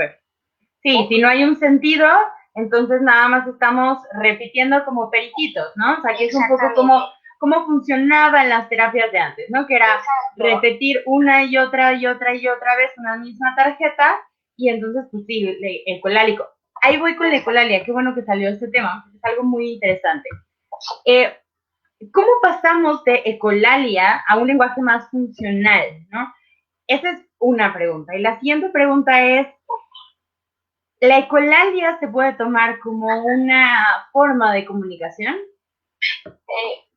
Sí, si no hay un sentido, entonces nada más estamos repitiendo como periquitos, ¿no? O sea, que es un poco como cómo funcionaban las terapias de antes, ¿no? Que era repetir una y otra y otra y otra vez una misma tarjeta, y entonces, pues sí, el colálico. Ahí voy con la ecolalia, qué bueno que salió este tema, es algo muy interesante. ¿Cómo pasamos de ecolalia a un lenguaje más funcional, no? Esa es una pregunta. Y la siguiente pregunta es, ¿la ecolalia se puede tomar como una forma de comunicación?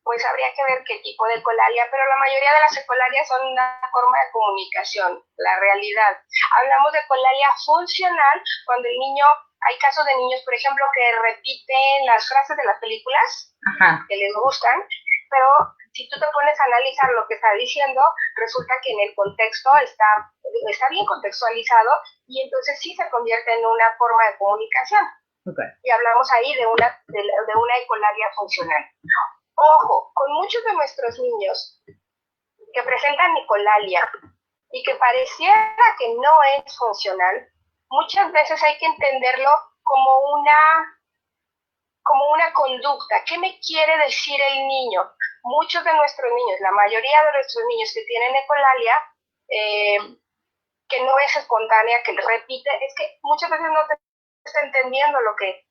Pues habría que ver qué tipo de ecolalia, pero la mayoría de las ecolalias son una forma de comunicación, la realidad. Hablamos de ecolalia funcional cuando el niño hay casos de niños, por ejemplo, que repiten las frases de las películas Ajá. que les gustan, pero si tú te pones a analizar lo que está diciendo, resulta que en el contexto está bien contextualizado y entonces sí se convierte en una forma de comunicación. Okay. Y hablamos ahí de una ecolalia funcional. Ojo, con muchos de nuestros niños que presentan ecolalia y que pareciera que no es funcional, muchas veces hay que entenderlo como una conducta. ¿Qué me quiere decir el niño? Muchos de nuestros niños, la mayoría de nuestros niños que tienen ecolalia, que no es espontánea, que repite, es que muchas veces no te está entendiendo lo que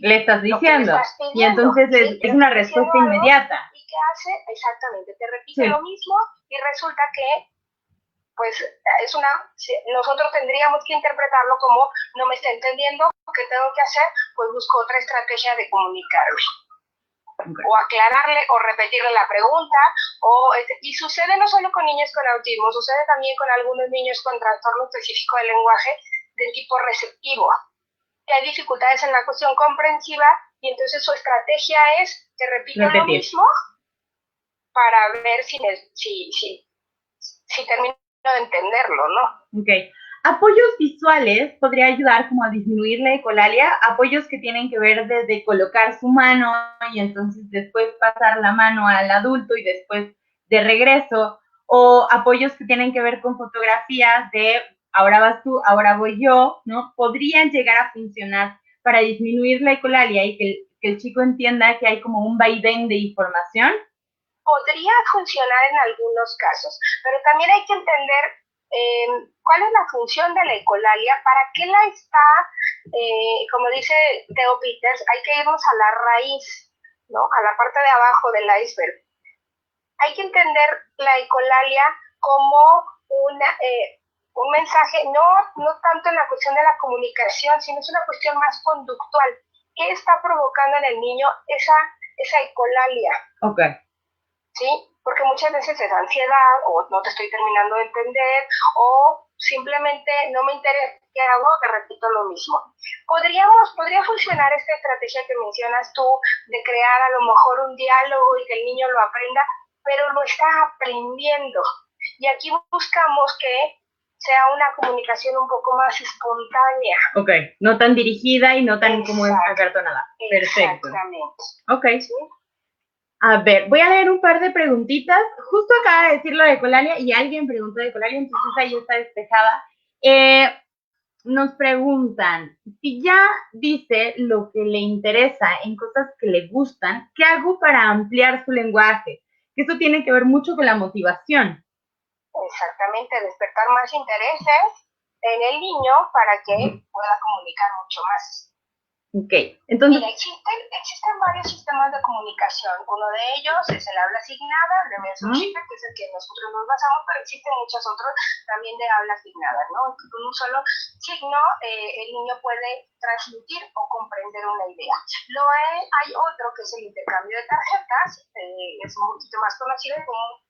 le estás diciendo. Le estás pidiendo, y entonces ¿sí? es una respuesta inmediata. ¿Y qué hace? Exactamente, te repite lo mismo y resulta que pues nosotros tendríamos que interpretarlo como no me está entendiendo, ¿qué tengo que hacer? Pues busco otra estrategia de comunicarme. Okay. O aclararle o repetirle la pregunta, y sucede no solo con niños con autismo, sucede también con algunos niños con trastorno específico del lenguaje de tipo receptivo, que hay dificultades en la cuestión comprensiva y entonces su estrategia es que repiten lo mismo para ver si termino de entenderlo, ¿no? Okay. Apoyos visuales podría ayudar como a disminuir la ecolalia, apoyos que tienen que ver desde colocar su mano y entonces después pasar la mano al adulto y después de regreso, o apoyos que tienen que ver con fotografías de ahora vas tú, ahora voy yo, ¿no? Podrían llegar a funcionar para disminuir la ecolalia y que el chico entienda que hay como un vaivén de información. Podría funcionar en algunos casos, pero también hay que entender cuál es la función de la ecolalia, para qué la está, como dice Theo Peters, hay que irnos a la raíz, ¿no? A la parte de abajo del iceberg. Hay que entender la ecolalia como un mensaje, no tanto en la cuestión de la comunicación, sino es una cuestión más conductual. ¿Qué está provocando en el niño esa ecolalia? Okay. ¿Sí? Porque muchas veces es ansiedad, o no te estoy terminando de entender, o simplemente no me interesa qué hago, te repito lo mismo. Podría funcionar esta estrategia que mencionas tú, de crear a lo mejor un diálogo y que el niño lo aprenda, pero lo está aprendiendo. Y aquí buscamos que sea una comunicación un poco más espontánea. Ok, no tan dirigida y no tan como acartonada. Perfecto. Exactamente. Ok. ¿Sí? A ver, voy a leer un par de preguntitas. Justo acaba de decir lo de ecolalia y alguien preguntó de ecolalia, entonces ahí está despejada. Nos preguntan, si ya dice lo que le interesa en cosas que le gustan, ¿qué hago para ampliar su lenguaje? Que eso tiene que ver mucho con la motivación. Exactamente, despertar más intereses en el niño para que pueda comunicar mucho más. Ok, entonces... Mira, existen varios sistemas de comunicación. Uno de ellos es el habla asignada, de Merson-Schiffer, que es el que nosotros nos basamos, pero existen muchos otros también de habla asignada, ¿no? Con un solo signo, el niño puede transmitir o comprender una idea. Hay otro que es el intercambio de tarjetas, es un poquito más conocido como...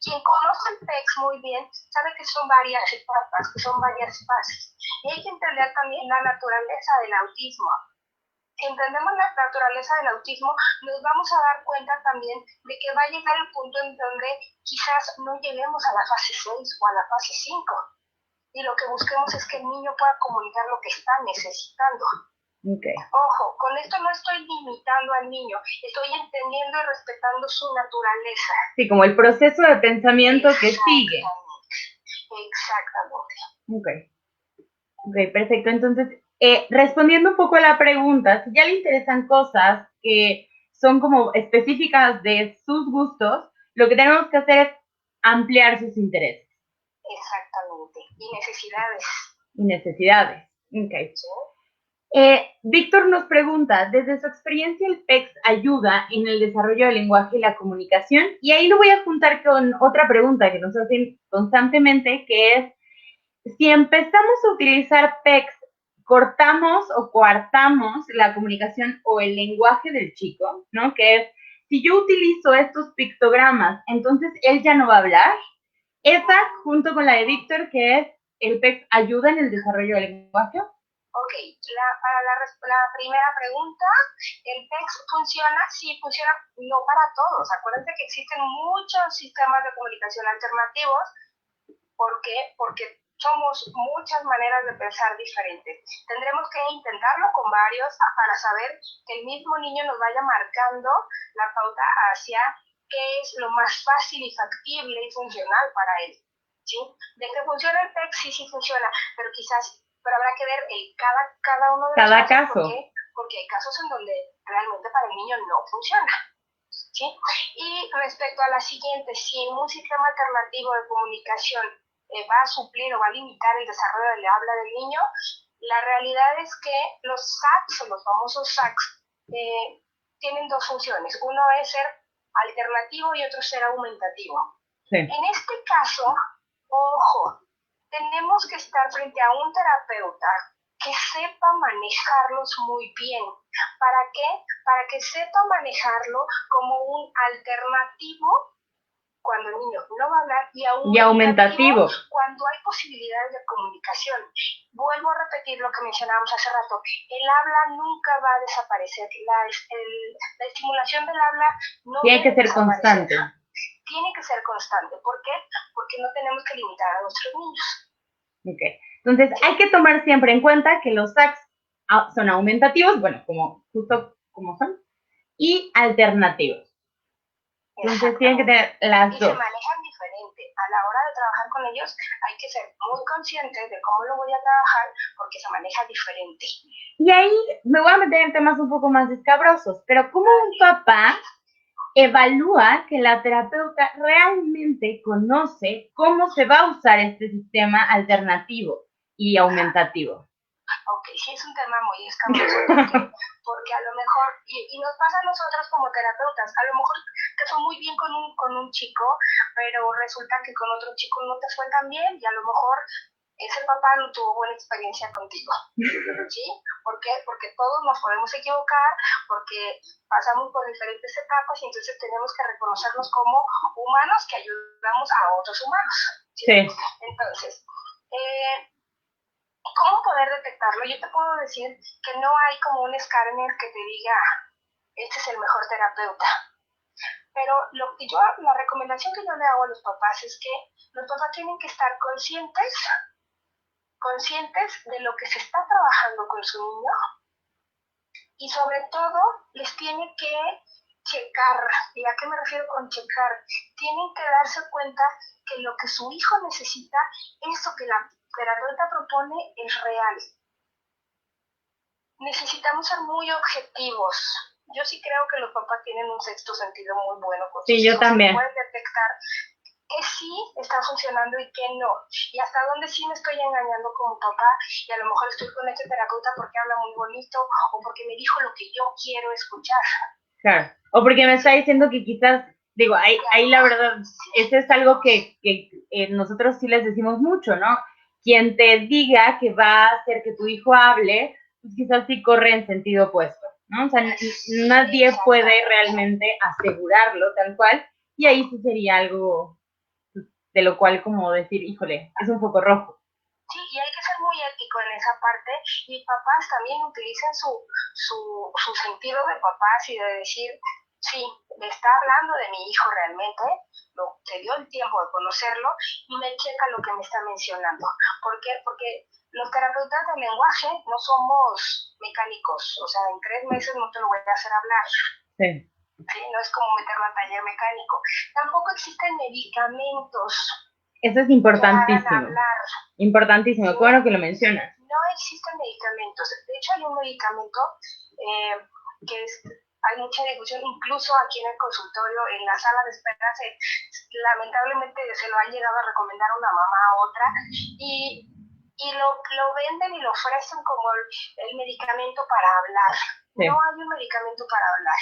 Quien conoce el PEX muy bien sabe que son varias etapas, que son varias fases. Y hay que entender también la naturaleza del autismo. Si entendemos la naturaleza del autismo, nos vamos a dar cuenta también de que va a llegar el punto en donde quizás no lleguemos a la fase 6 o a la fase 5. Y lo que busquemos es que el niño pueda comunicar lo que está necesitando. Okay. Ojo, con esto no estoy limitando al niño, estoy entendiendo y respetando su naturaleza. Sí, como el proceso de pensamiento que sigue. Exactamente. Ok, perfecto. Entonces, respondiendo un poco a la pregunta, si ya le interesan cosas que son como específicas de sus gustos, lo que tenemos que hacer es ampliar sus intereses. Exactamente. Y necesidades. Y necesidades. Ok. ¿Sí? Víctor nos pregunta, desde su experiencia el PEX ayuda en el desarrollo del lenguaje y la comunicación, y ahí lo voy a juntar con otra pregunta que nos hacen constantemente, que es, si empezamos a utilizar PEX, ¿cortamos o coartamos la comunicación o el lenguaje del chico? ¿No? Que es, si yo utilizo estos pictogramas, entonces él ya no va a hablar. Esa, junto con la de Víctor, que es, ¿el PEX ayuda en el desarrollo del lenguaje? Ok, para la primera pregunta, ¿el PEX funciona? Sí, funciona, no para todos. Acuérdense que existen muchos sistemas de comunicación alternativos. ¿Por qué? Porque somos muchas maneras de pensar diferentes. Tendremos que intentarlo con varios para saber que el mismo niño nos vaya marcando la pauta hacia qué es lo más fácil y factible y funcional para él. ¿Sí? De que funciona el PEC, sí funciona, pero habrá que ver cada uno de los Cada casos. caso. Porque hay casos en donde realmente para el niño no funciona. ¿Sí? Y respecto a la siguiente, si un sistema alternativo de comunicación va a suplir o va a limitar el desarrollo del habla del niño, la realidad es que los SACs, o los famosos SACs, tienen dos funciones. Uno es ser alternativo y otro ser aumentativo. Sí. En este caso, ojo, tenemos que estar frente a un terapeuta que sepa manejarlos muy bien. ¿Para qué? Para que sepa manejarlo como un alternativo cuando el niño no va a hablar y aumentativo cuando hay posibilidades de comunicación. Vuelvo a repetir lo que mencionábamos hace rato. El habla nunca va a desaparecer. La estimulación del habla no tiene que ser constante. Tiene que ser constante. ¿Por qué? Porque no tenemos que limitar a nuestros niños. Okay. Entonces, hay que tomar siempre en cuenta que los SACs son aumentativos, bueno, justo como son, y alternativos. Entonces, tienen que tener las dos. Y se manejan diferente. A la hora de trabajar con ellos, hay que ser muy conscientes de cómo lo voy a trabajar, porque se maneja diferente. Y ahí me voy a meter en temas un poco más escabrosos, pero ¿cómo un papá evalúa que la terapeuta realmente conoce cómo se va a usar este sistema alternativo y aumentativo? Ok, sí es un tema muy escabroso, porque a lo mejor, y nos pasa a nosotros como terapeutas, a lo mejor te fue muy bien con un chico, pero resulta que con otro chico no te fue tan bien y a lo mejor ese papá no tuvo buena experiencia contigo. ¿Sí? ¿Por qué? Porque todos nos podemos equivocar, porque pasamos por diferentes etapas y entonces tenemos que reconocernos como humanos que ayudamos a otros humanos. ¿Sí? Sí. Entonces, ¿cómo poder detectarlo? Yo te puedo decir que no hay como un escáner que te diga, este es el mejor terapeuta. Pero la recomendación que yo le hago a los papás es que los papás tienen que estar conscientes de lo que se está trabajando con su niño y sobre todo les tiene que checar. ¿Y a qué me refiero con checar? Tienen que darse cuenta que lo que su hijo necesita, eso que la terapeuta propone, es real. Necesitamos ser muy objetivos. Yo sí creo que los papás tienen un sexto sentido muy bueno con sus hijos. Yo también. Pueden detectar que sí está funcionando y que no. Y hasta dónde sí me estoy engañando como papá y a lo mejor estoy con este terapeuta porque habla muy bonito o porque me dijo lo que yo quiero escuchar. Claro. O porque me está diciendo que quizás, digo, ahí la verdad, eso es algo que nosotros sí les decimos mucho, ¿no? Quien te diga que va a hacer que tu hijo hable, pues quizás sí corre en sentido opuesto, ¿no? O sea, nadie puede realmente asegurarlo tal cual, y ahí sí sería algo de lo cual como decir, híjole, es un foco rojo. Sí, y hay que ser muy ético en esa parte, y papás también utilicen su sentido de papás y de decir, sí, me está hablando de mi hijo realmente, se dio el tiempo de conocerlo y me checa lo que me está mencionando. ¿Por qué? Porque los terapeutas del lenguaje no somos mecánicos, o sea, en 3 meses no te lo voy a hacer hablar. Sí. ¿Sí? No es como meterlo al taller mecánico. Tampoco existen medicamentos. Eso es importantísimo. Importantísimo, qué bueno que lo mencionas. No existen medicamentos. De hecho, hay un medicamento hay mucha discusión, incluso aquí en el consultorio, en la sala de espera, lamentablemente se lo han llegado a recomendar una mamá a otra, y lo venden y lo ofrecen como el medicamento para hablar. Sí. No hay un medicamento para hablar.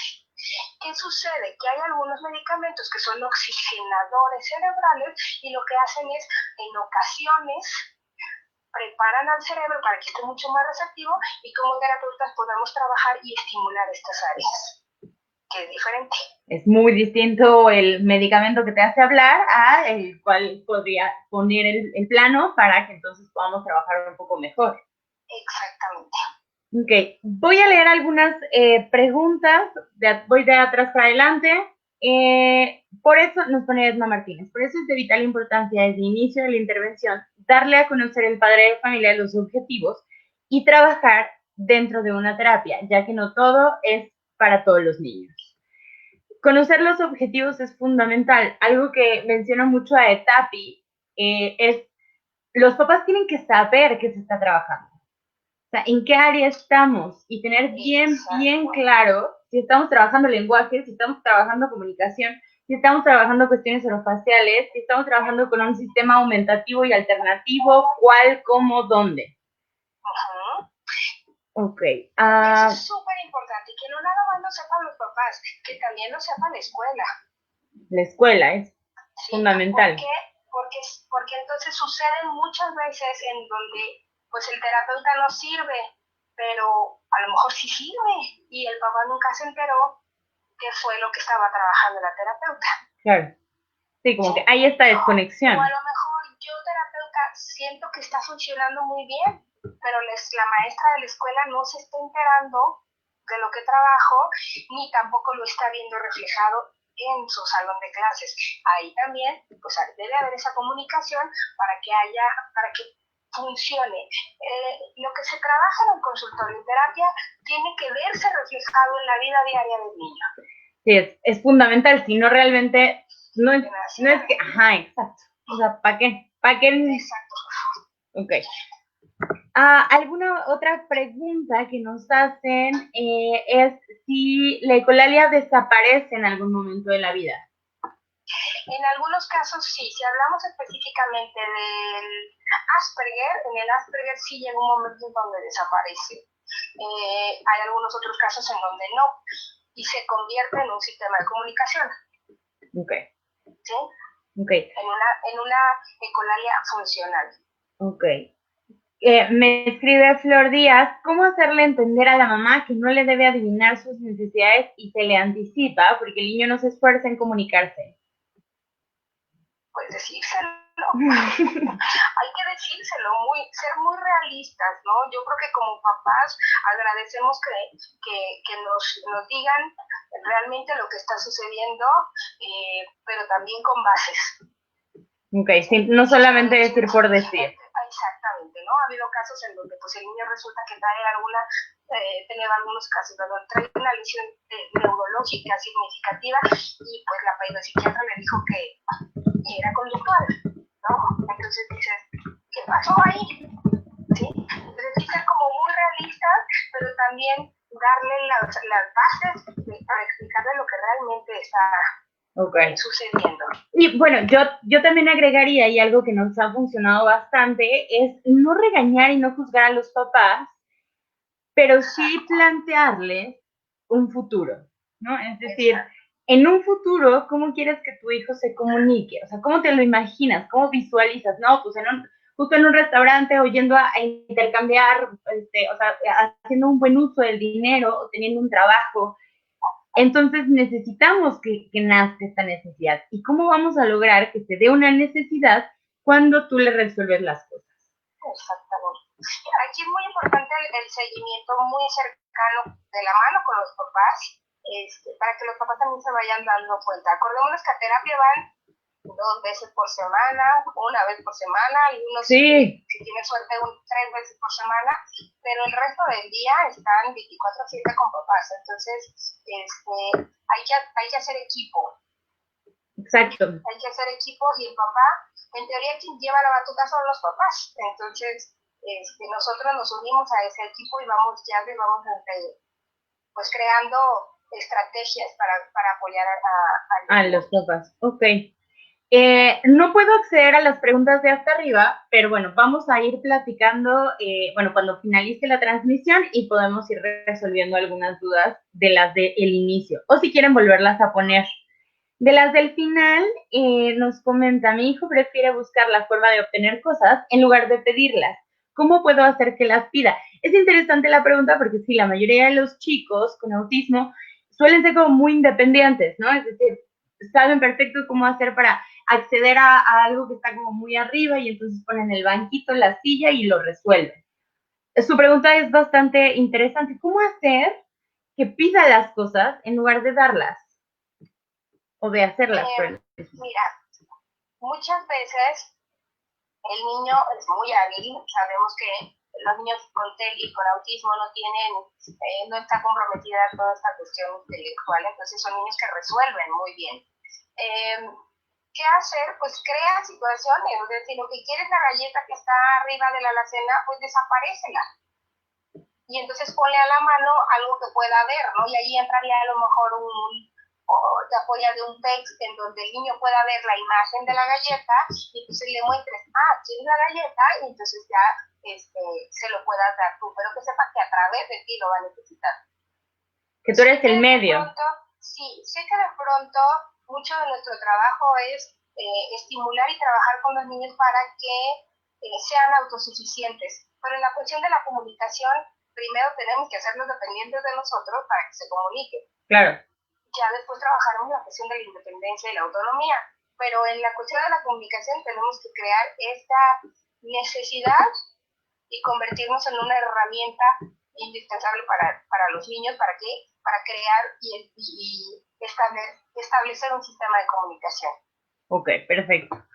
¿Qué sucede? Que hay algunos medicamentos que son oxigenadores cerebrales y lo que hacen es, en ocasiones, preparan al cerebro para que esté mucho más receptivo y como terapeutas podemos trabajar y estimular estas áreas, que es diferente. Es muy distinto el medicamento que te hace hablar a el cual podría poner el plano para que entonces podamos trabajar un poco mejor. Exactamente. Ok, voy a leer algunas preguntas, voy de atrás para adelante. Por eso nos pone Edna Martínez, por eso es de vital importancia desde el inicio de la intervención darle a conocer al padre de familia los objetivos y trabajar dentro de una terapia, ya que no todo es para todos los niños. Conocer los objetivos es fundamental. Algo que menciona mucho a Etapi es los papás tienen que saber que se está trabajando. O sea, en qué área estamos y tener bien claro si estamos trabajando lenguaje, si estamos trabajando comunicación, si estamos trabajando cuestiones orofaciales, si estamos trabajando con un sistema aumentativo y alternativo, cuál, cómo, dónde. Ok. Eso es súper importante, que no nada más lo sepan los papás, que también lo sepa la escuela. La escuela es fundamental. ¿Por qué? Porque entonces suceden muchas veces en donde pues el terapeuta no sirve, pero a lo mejor sí sirve y el papá nunca se enteró qué fue lo que estaba trabajando la terapeuta. Claro. Sí, como que hay esta desconexión. O a lo mejor yo, terapeuta, siento que está funcionando muy bien, pero la maestra de la escuela no se está enterando de lo que trabajo, ni tampoco lo está viendo reflejado en su salón de clases. Ahí también, pues debe haber esa comunicación para que funcione. Lo que se trabaja en el consultorio de terapia tiene que verse reflejado en la vida diaria del niño. Sí, es fundamental, si no realmente, no es que, ajá, exacto. O sea, ¿para qué? ¿Para qué? Exacto. Ok. ¿Alguna otra pregunta que nos hacen es si la ecolalia desaparece en algún momento de la vida? En algunos casos sí. Si hablamos específicamente del Asperger, en el Asperger sí llega un momento en donde desaparece. Hay algunos otros casos en donde no, y se convierte en un sistema de comunicación. Ok. ¿Sí? Ok. En una ecolalia funcional. Ok. Me escribe Flor Díaz, ¿cómo hacerle entender a la mamá que no le debe adivinar sus necesidades y se le anticipa porque el niño no se esfuerza en comunicarse? Pues decírselo. Hay que decírselo, ser muy realistas, ¿no? Yo creo que como papás agradecemos que nos digan realmente lo que está sucediendo, pero también con bases. Ok, sí, no solamente decir por decir. Exactamente, ¿no? Ha habido casos en donde pues el niño resulta que trae tenido algunos casos, donde trae una lesión neurológica significativa y pues la psiquiatra le dijo que era conductual, ¿no? Entonces dices, ¿qué pasó ahí? ¿Sí? Entonces hay que ser como muy realistas, pero también darle las bases para explicarle lo que realmente está sucediendo. Y bueno, yo también agregaría, y algo que nos ha funcionado bastante, es no regañar y no juzgar a los papás, pero sí plantearles un futuro, ¿no? Es decir, en un futuro, ¿cómo quieres que tu hijo se comunique? O sea, ¿cómo te lo imaginas? ¿Cómo visualizas? No, pues justo en un restaurante o yendo a intercambiar, o sea, haciendo un buen uso del dinero o teniendo un trabajo. Entonces necesitamos que nazca esta necesidad. ¿Y cómo vamos a lograr que se dé una necesidad cuando tú le resuelves las cosas? Exactamente. Aquí es muy importante el seguimiento muy cercano de la mano con los papás, para que los papás también se vayan dando cuenta. Acordémonos que a terapia van 2 veces por semana, 1 vez por semana, algunos si tienen suerte 3 veces por semana, pero el resto del día están 24/7 con papás. Entonces, hay que hacer equipo. Exacto. Hay que hacer equipo y el papá, en teoría, quien lleva la batuta son los papás. Entonces, nosotros nos unimos a ese equipo y vamos pues creando estrategias para apoyar a los papás. Ok. No puedo acceder a las preguntas de hasta arriba, pero bueno, vamos a ir platicando, cuando finalice la transmisión y podemos ir resolviendo algunas dudas de las del inicio, o si quieren volverlas a poner. De las del final, nos comenta, mi hijo prefiere buscar la forma de obtener cosas en lugar de pedirlas. ¿Cómo puedo hacer que las pida? Es interesante la pregunta porque sí, la mayoría de los chicos con autismo suelen ser como muy independientes, ¿no? Es decir, saben perfecto cómo hacer para acceder a algo que está como muy arriba y entonces ponen el banquito, la silla y lo resuelven. su pregunta es bastante interesante. ¿Cómo hacer que pida las cosas en lugar de darlas o de hacerlas? Mira, muchas veces el niño es muy hábil, sabemos que los niños con TEL y con autismo no tienen, no está comprometida toda esta cuestión intelectual, entonces son niños que resuelven muy bien. ¿Qué hacer? Pues crea situaciones, es decir, lo que quieres la galleta que está arriba de la alacena, pues desaparécela. Y entonces ponle a la mano algo que pueda ver, ¿no? Y ahí entraría a lo mejor o te apoya de un text en donde el niño pueda ver la imagen de la galleta y entonces le muestres, tienes la galleta y entonces ya se lo puedas dar tú, pero que sepa que a través de ti lo va a necesitar. Que tú eres el medio. Sí, sé que de pronto mucho de nuestro trabajo es estimular y trabajar con los niños para que sean autosuficientes, pero en la cuestión de la comunicación, primero tenemos que hacerlos dependientes de nosotros para que se comuniquen. Claro. Ya después trabajaremos la cuestión de la independencia y la autonomía, pero en la cuestión de la comunicación tenemos que crear esta necesidad y convertirnos en una herramienta indispensable para los niños, ¿para qué? Para crear y establecer un sistema de comunicación. Ok, perfecto.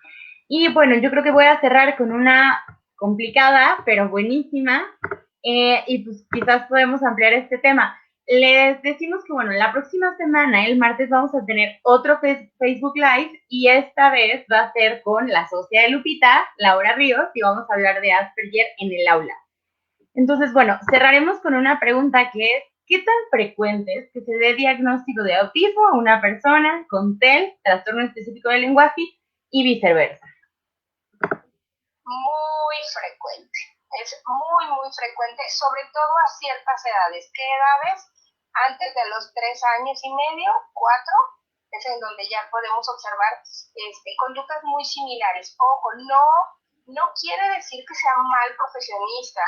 Y bueno, yo creo que voy a cerrar con una complicada, pero buenísima, y pues quizás podemos ampliar este tema. Les decimos que, bueno, la próxima semana, el martes, vamos a tener otro Facebook Live y esta vez va a ser con la socia de Lupita, Laura Ríos, y vamos a hablar de Asperger en el aula. Entonces, bueno, cerraremos con una pregunta que es, ¿qué tan frecuente es que se dé diagnóstico de autismo a una persona con TEL, trastorno específico del lenguaje, y viceversa? Muy frecuente, es muy, muy frecuente, sobre todo a ciertas edades. ¿Qué edades? Antes de los 3 años y medio, 4, es en donde ya podemos observar conductas muy similares. Ojo, no quiere decir que sea mal profesionista,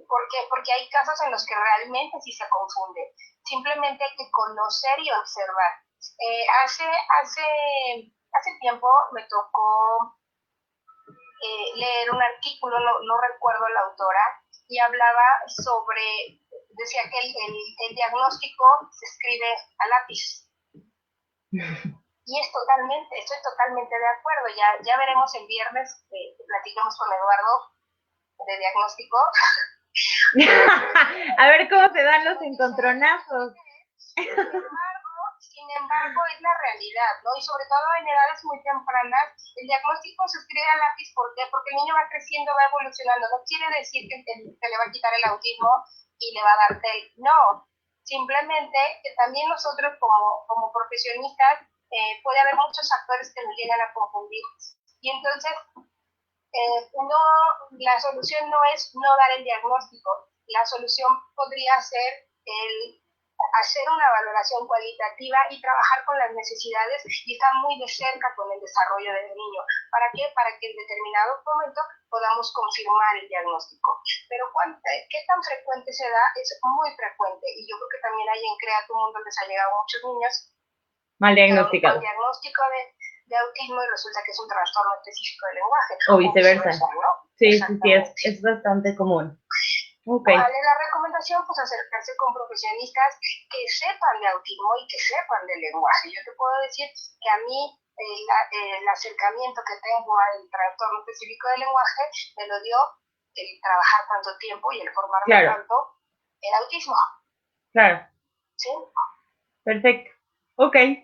porque hay casos en los que realmente sí se confunde. Simplemente hay que conocer y observar. Hace tiempo me tocó leer un artículo, no recuerdo la autora, y hablaba sobre, decía que el diagnóstico se escribe a lápiz. Y estoy totalmente de acuerdo. Ya veremos el viernes, platicamos con Eduardo de diagnóstico. A ver cómo se dan los encontronazos. Sin embargo, es la realidad, ¿no? Y sobre todo en edades muy tempranas, el diagnóstico se escribe a lápiz. ¿Por qué? Porque el niño va creciendo, va evolucionando. No quiere decir que le va a quitar el autismo y le va a dar TEL. No. Simplemente que también nosotros como profesionistas puede haber muchos factores que nos llegan a confundir. Y entonces, la solución no es no dar el diagnóstico. La solución podría ser el hacer una valoración cualitativa y trabajar con las necesidades y estar muy de cerca con el desarrollo del niño. ¿Para qué? Para que en determinado momento podamos confirmar el diagnóstico. Pero ¿qué tan frecuente se da? Es muy frecuente, y yo creo que también hay en Crea tu Mundo les ha llegado a muchos niños mal diagnosticados. Con diagnóstico de autismo y resulta que es un trastorno específico del lenguaje. O viceversa. ¿No? Sí, es bastante común. Okay. ¿Cuál es la recomendación? Pues acercarse con profesionistas que sepan de autismo y que sepan del lenguaje. Yo te puedo decir que a mí el acercamiento que tengo al trastorno específico del lenguaje me lo dio el trabajar tanto tiempo y el formarme tanto en autismo. Claro. ¿Sí? Perfecto. Ok.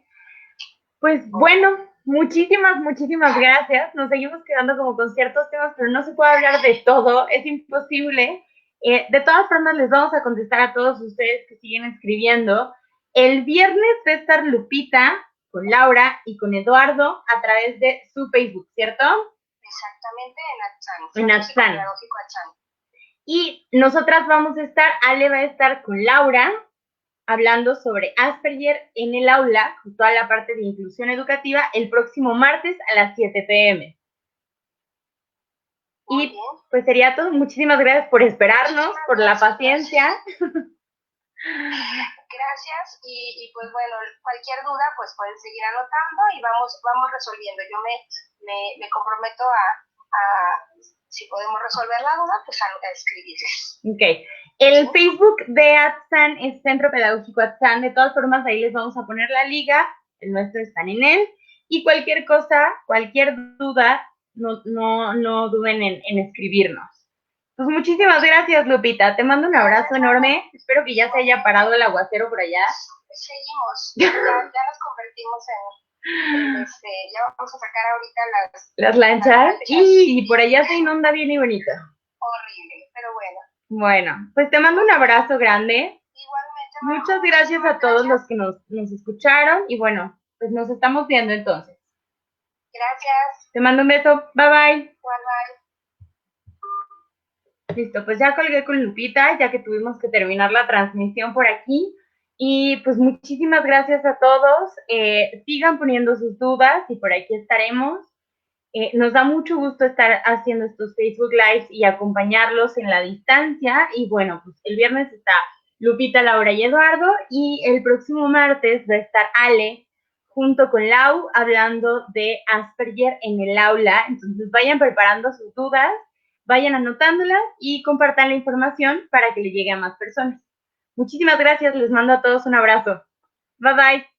Pues bueno, muchísimas gracias. Nos seguimos quedando como con ciertos temas, pero no se puede hablar de todo, es imposible. De todas formas, les vamos a contestar a todos ustedes que siguen escribiendo. El viernes va a estar Lupita con Laura y con Eduardo a través de su Facebook, ¿cierto? Exactamente, en Atzán. Y nosotras vamos a estar, Ale va a estar con Laura, hablando sobre Asperger en el aula, con toda la parte de inclusión educativa, el próximo martes a las 7 p.m. Y pues sería todo. Muchísimas gracias por esperarnos, por la paciencia. Gracias y pues bueno, cualquier duda pues pueden seguir anotando y vamos resolviendo. Yo me comprometo a si podemos resolver la duda, pues a escribirles. Ok. El Facebook de ATSAN es Centro Pedagógico ATSAN. De todas formas, ahí les vamos a poner la liga. El nuestro está en él. Y cualquier cosa, cualquier duda, no duden en escribirnos. Pues muchísimas gracias, Lupita. Te mando un abrazo enorme. Espero que ya se haya parado el aguacero por allá. Seguimos. Ya nos convertimos en ya vamos a sacar ahorita las lanchas. Y por allá se inunda bien y bonito. Horrible, pero bueno. Bueno, pues te mando un abrazo grande. Igualmente. Muchas gracias a todos los que nos escucharon. Y bueno, pues nos estamos viendo entonces. Gracias. Te mando un beso. Bye, bye. Bye, bye. Listo, pues ya colgué con Lupita, ya que tuvimos que terminar la transmisión por aquí. Y pues muchísimas gracias a todos. Sigan poniendo sus dudas y por aquí estaremos. Nos da mucho gusto estar haciendo estos Facebook Lives y acompañarlos en la distancia. Y bueno, pues el viernes está Lupita, Laura y Eduardo. Y el próximo martes va a estar Ale junto con Lau hablando de Asperger en el aula. Entonces vayan preparando sus dudas, vayan anotándolas y compartan la información para que le llegue a más personas. Muchísimas gracias, les mando a todos un abrazo. Bye bye.